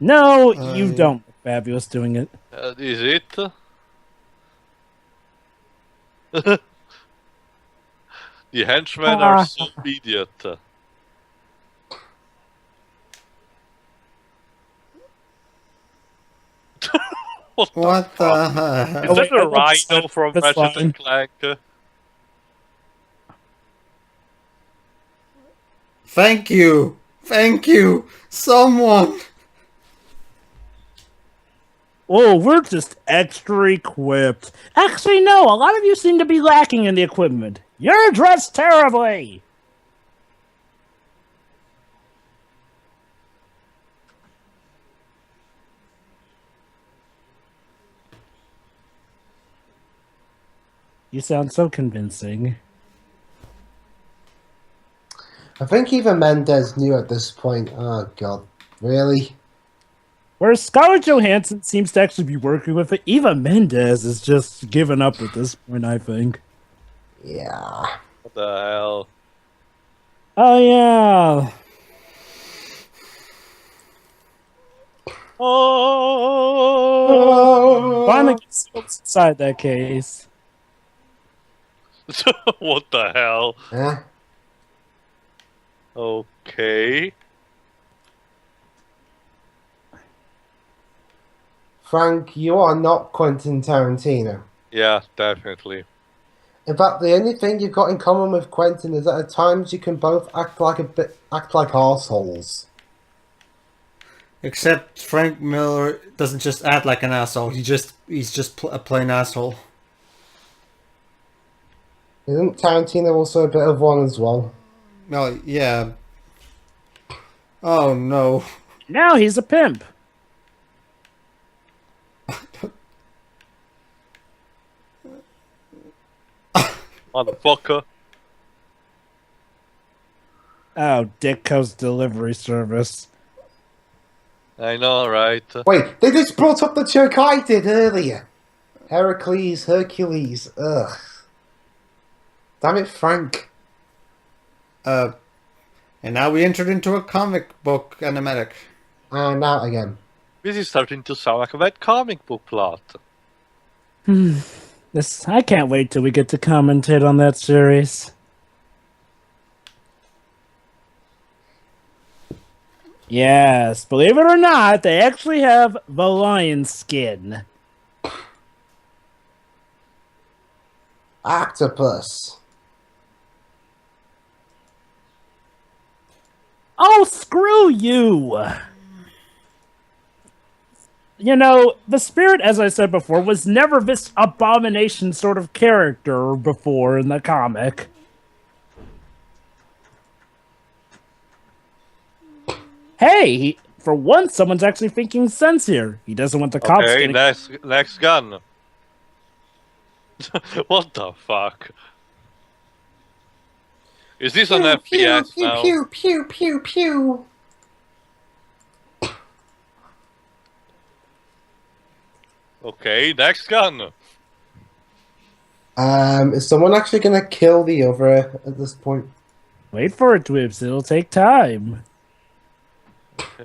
No, you don't look fabulous doing it. Is it? The henchmen are so idiot. what the hell? Is that a wait, rhino from that's Ratchet fine. and Clank? Thank you, someone. Oh, we're just extra equipped. Actually, no, a lot of you seem to be lacking in the equipment. You're dressed terribly! You sound so convincing. I think even Mendez knew at this point. Oh god, really? Whereas Scarlett Johansson seems to actually be working with it, Eva Mendes is just giving up at this point, I think. Yeah. What the hell? Oh, yeah. Oh! Finally gets inside that case. What the hell? Huh? Okay. Frank, you are not Quentin Tarantino. Yeah, definitely. In fact, the only thing you've got in common with Quentin is that at times you can both act like arseholes. Except Frank Miller doesn't just act like an asshole. He's just a plain asshole. Isn't Tarantino also a bit of one as well? Oh yeah. Oh no. Now he's a pimp. Motherfucker. Oh, Ditko's delivery service. I know, right? Wait, they just brought up the joke I did earlier. Hercules. Ugh. Damn it, Frank. And now we entered into a comic book animatic. And out again. This is starting to sound like a bad comic book plot. I can't wait till we get to commentate on that series. Yes, believe it or not, they actually have the lion skin. Octopus. Oh, screw you! You know, the Spirit, as I said before, was never this abomination sort of character before in the comic. Hey, for once, someone's actually thinking sense here. He doesn't want the cops Okay, getting... next gun. What the fuck? Is this an FPS now? Pew, pew, pew, pew. Okay, next gun. Is someone actually gonna kill the other at this point? Wait for it, Dwibs. It'll take time. Okay.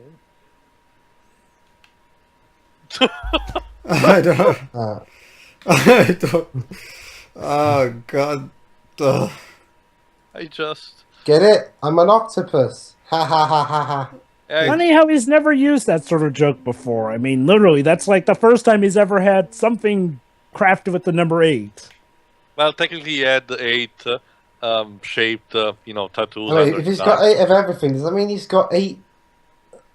I don't. Uh, I don't. Oh god. Ugh. I just... get it? I'm an octopus. Ha ha ha ha ha. Funny how he's never used that sort of joke before. I mean, literally, that's like the first time he's ever had something crafted with the number 8. Well, technically he had the 8 shaped, tattoos. Wait, under if he's his got arm. 8 of everything, does that mean he's got 8?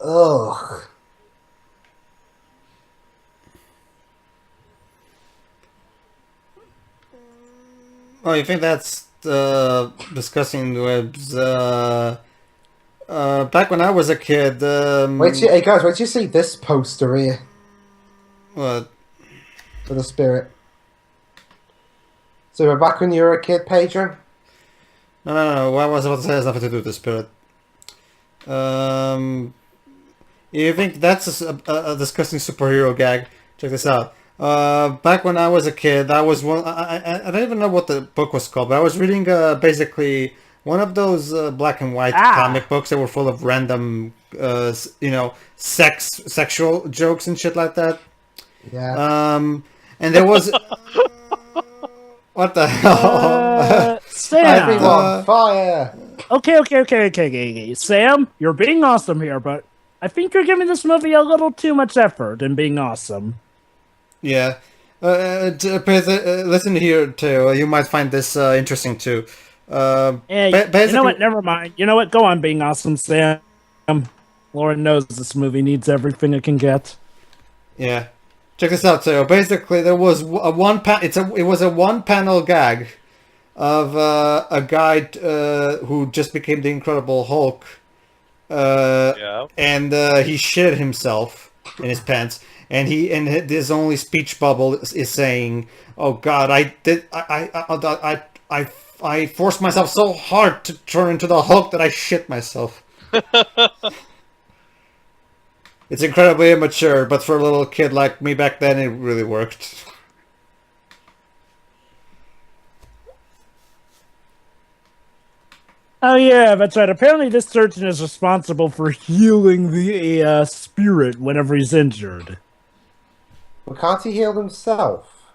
Ugh. Oh, you think that's discussing with back when I was a kid? Hey guys, wait till you see this poster here What? for the Spirit. So we're back when you were a kid, Pedro? No. What I was about to say has nothing to do with the Spirit. You think that's a disgusting superhero gag? Check this out. Back when I was a kid, I was one. I don't even know what the book was called, but I was reading basically one of those black and white comic books that were full of random, sexual jokes and shit like that. Yeah. And there was. What the hell? Sam! Everyone, fire! Okay. Sam, you're being awesome here, but I think you're giving this movie a little too much effort in being awesome. Yeah. Listen here, too. You might find this interesting, too. Yeah, you know what? Never mind. You know what? Go on being awesome, Sam. Lauren knows this movie needs everything it can get. Yeah. Check this out, too. Basically, there was it was a one-panel gag of a guy who just became the Incredible Hulk. Yeah. And he shit himself in his pants, and his only speech bubble is saying, "Oh God, I forced myself so hard to turn into the Hulk that I shit myself." It's incredibly immature, but for a little kid like me back then, it really worked. Oh yeah, that's right. Apparently, this surgeon is responsible for healing the spirit whenever he's injured. Well, can't he heal himself?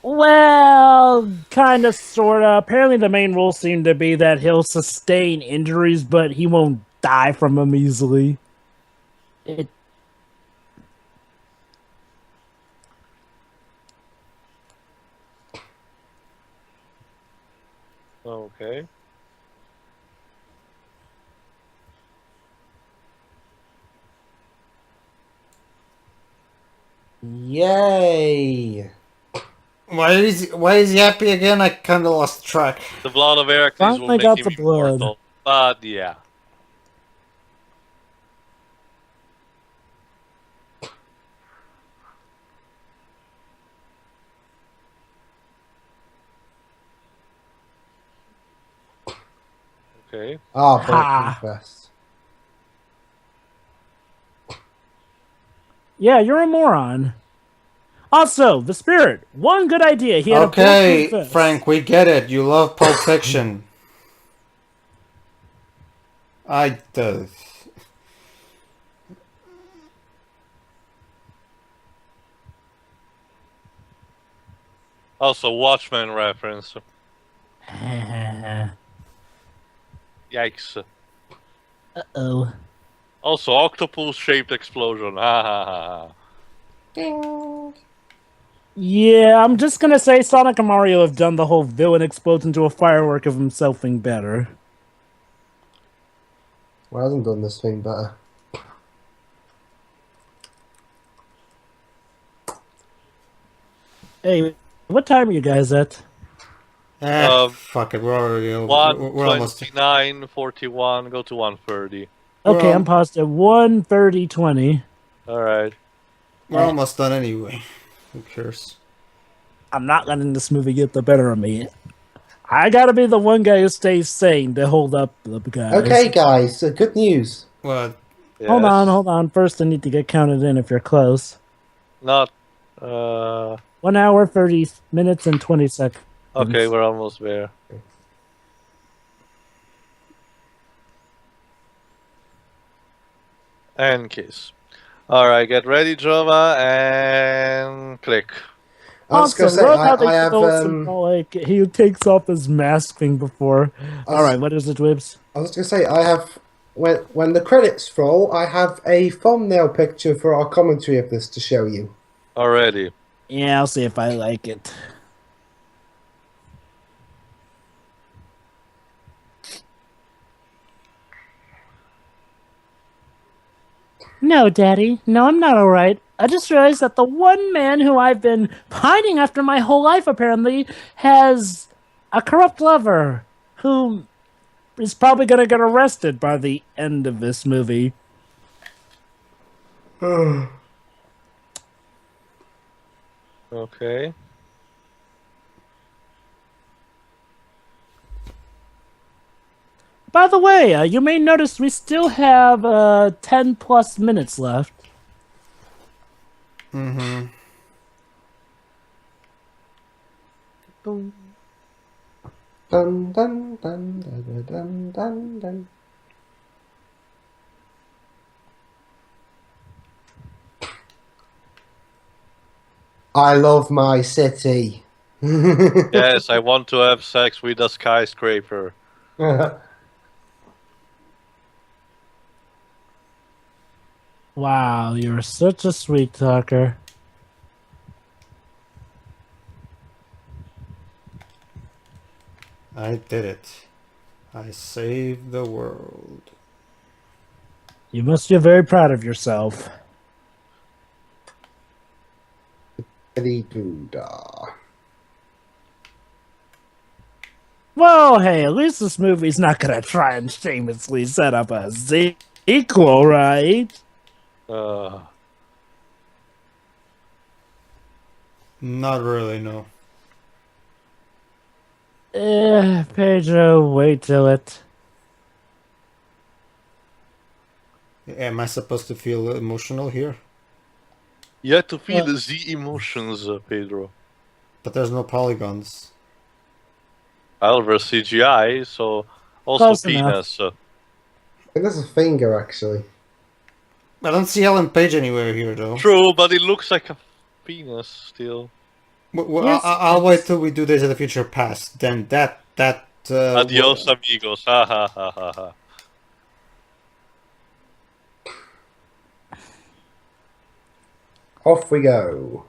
Well, kind of, sort of. Apparently, the main rules seem to be that he'll sustain injuries, but he won't die from them easily. It. Okay. Yay! Why is he happy again? I kind of lost track. The blood of Heracles will Finally make got him the blood. immortal. But yeah. Okay. Ah, Ha. Bulletproof vest. Yeah, you're a moron. Also, the spirit. One good idea. He had a Okay, bulletproof vest. Frank, we get it. You love Pulp Fiction. I do. Also, Watchmen reference. Yikes. Uh-oh. Also, octopus-shaped explosion. Ha ha ha ha. Ding. Yeah, I'm just gonna say Sonic and Mario have done the whole villain explodes into a firework of himself thing better. Well, hasn't done this thing better. Hey, what time are you guys at? Fuck it. We're already we're almost. 129, 41, go to 130. Okay, Well- I'm paused at 1:30:20. Alright. We're almost done anyway. Who cares? I'm not letting this movie get the better of me. I gotta be the one guy who stays sane to hold up the guys. Okay, guys, good news. What? Hold Yes. on. First, I need to get counted in if you're close. Not. 1 hour, 30 minutes, and 20 seconds. Okay, we're almost there. And kiss. Alright, get ready, Jova, and click. I was Also, going to say, love how they I have. show symbolic. He takes off his mask thing before. All right, what is it, Wibs? I was going to say, I have. When the credits roll, I have a thumbnail picture for our commentary of this to show you. Already. Yeah, I'll see if I like it. No, Daddy. No, I'm not all right. I just realized that the one man who I've been pining after my whole life apparently has a corrupt lover who is probably going to get arrested by the end of this movie. Okay. By the way, you may notice we still have 10 plus minutes left. Mm-hmm. Dun, dun, dun, dun, dun, dun, dun, dun. I love my city. Yes, I want to have sex with a skyscraper. Wow, you're such a sweet talker. I did it. I saved the world. You must be very proud of yourself. Doo-dah. Well, hey, at least this movie's not gonna try and shamelessly set up a sequel, right? Not really, no. Pedro, wait till it. Am I supposed to feel emotional here? You have to feel the emotions, Pedro. But there's no polygons. However, CGI, so also Close enough. penis. I think there's a finger, actually. I don't see Ellen Page anywhere here, though. True, but it looks like a penis still. Well, Yes, I'll wait till we do this in the future past. Then that Adios, amigos. Ha ha ha ha ha. Off we go.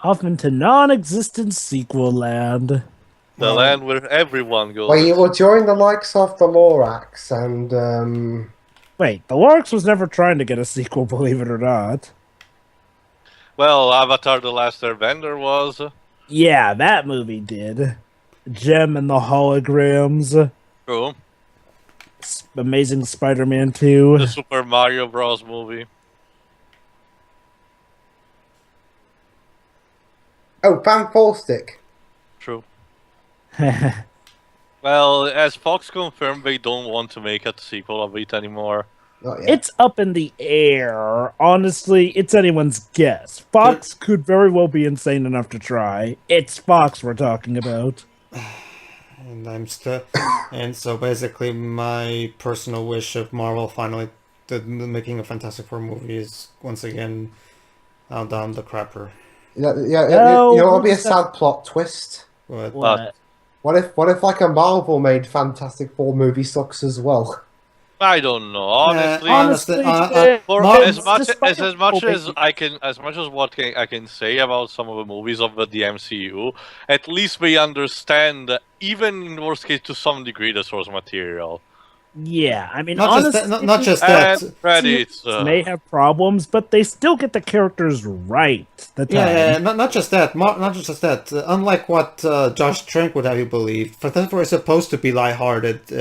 Off into non-existent sequel land. The land where everyone goes. Well, you will join the likes of the Lorax and Wait, the Lorx was never trying to get a sequel, believe it or not. Well, Avatar: The Last Airbender was. Yeah, that movie did. Gem and the Holograms. True. Amazing Spider-Man 2. The Super Mario Bros. Movie. oh, Van Falstick. True. Well, as Fox confirmed, they don't want to make a sequel of it anymore. Not yet. It's up in the air. Honestly, it's anyone's guess. Fox could very well be insane enough to try. It's Fox we're talking about. And and so basically, my personal wish of Marvel finally making a Fantastic Four movie is once again down the crapper. Yeah, No, you know what'll be a what's that? sad plot twist? But What? What if like a Marvel made Fantastic Four movie sucks as well? I don't know. Honestly, Honestly, for Vince, as much despite as much hoping- as I can, as much as what I can say about some of the movies of the MCU, at least we understand, even in worst case to some degree, the source material. Yeah, I mean, not honestly, just that, not just that. And credits. may have problems, but they still get the characters right. The time. Yeah, not just that. Not just that. Unlike what Josh Trank would have you believe, Fantastic Four is supposed to be lighthearted,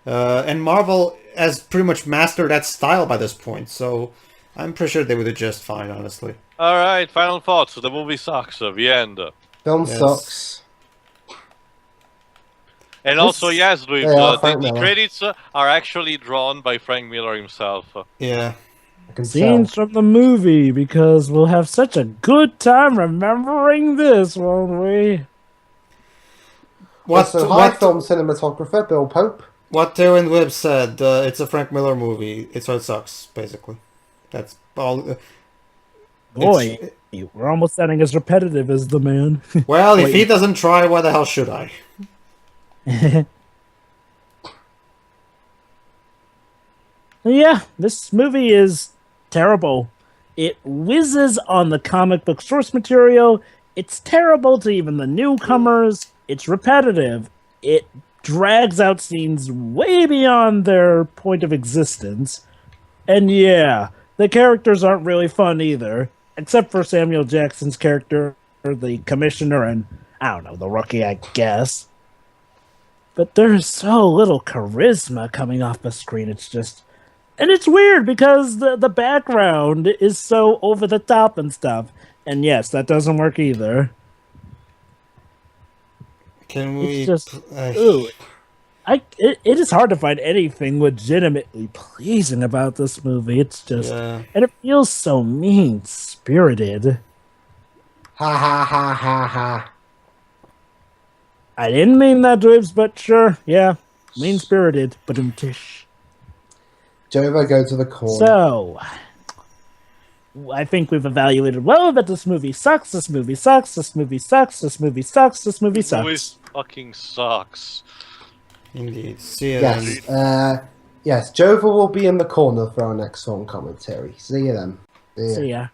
and Marvel has pretty much mastered that style by this point. So I'm pretty sure they would do just fine, honestly. All right, final thoughts. The movie sucks. The end. Film Yes. sucks. And also, yes, Luis, Yeah, the Frank Miller. credits are actually drawn by Frank Miller himself. Yeah. I can tell. Scenes from the movie, because we'll have such a good time remembering this, won't we? So hi, film cinematographer Bill Pope. What Darren Webb said, it's a Frank Miller movie. So it sucks, basically. That's all. Boy, we're almost sounding as repetitive as the man. Well, if he doesn't try, why the hell should I? Yeah, this movie is terrible. It whizzes on the comic book source material. It's terrible to even the newcomers. It's repetitive. It drags out scenes way beyond their point of existence. And yeah, the characters aren't really fun either, except for Samuel Jackson's character, the commissioner, and I don't know, the rookie, I guess. But there's so little charisma coming off the screen. It's just... And it's weird because the background is so over the top and stuff. And yes, that doesn't work either. Can we... It's just... Ooh. It is hard to find anything legitimately pleasing about this movie. It's just... Yeah. And it feels so mean-spirited. Ha ha ha ha ha. I didn't mean that, Dweebs, but sure, yeah. Mean-spirited, but tish. Jova, go to the corner. So, I think we've evaluated well that this movie sucks, this movie sucks, this movie sucks, this movie sucks, this movie sucks. Movie fucking sucks. Indeed. See you Yes, then. yes, Jova will be in the corner for our next film commentary. See you then. See ya.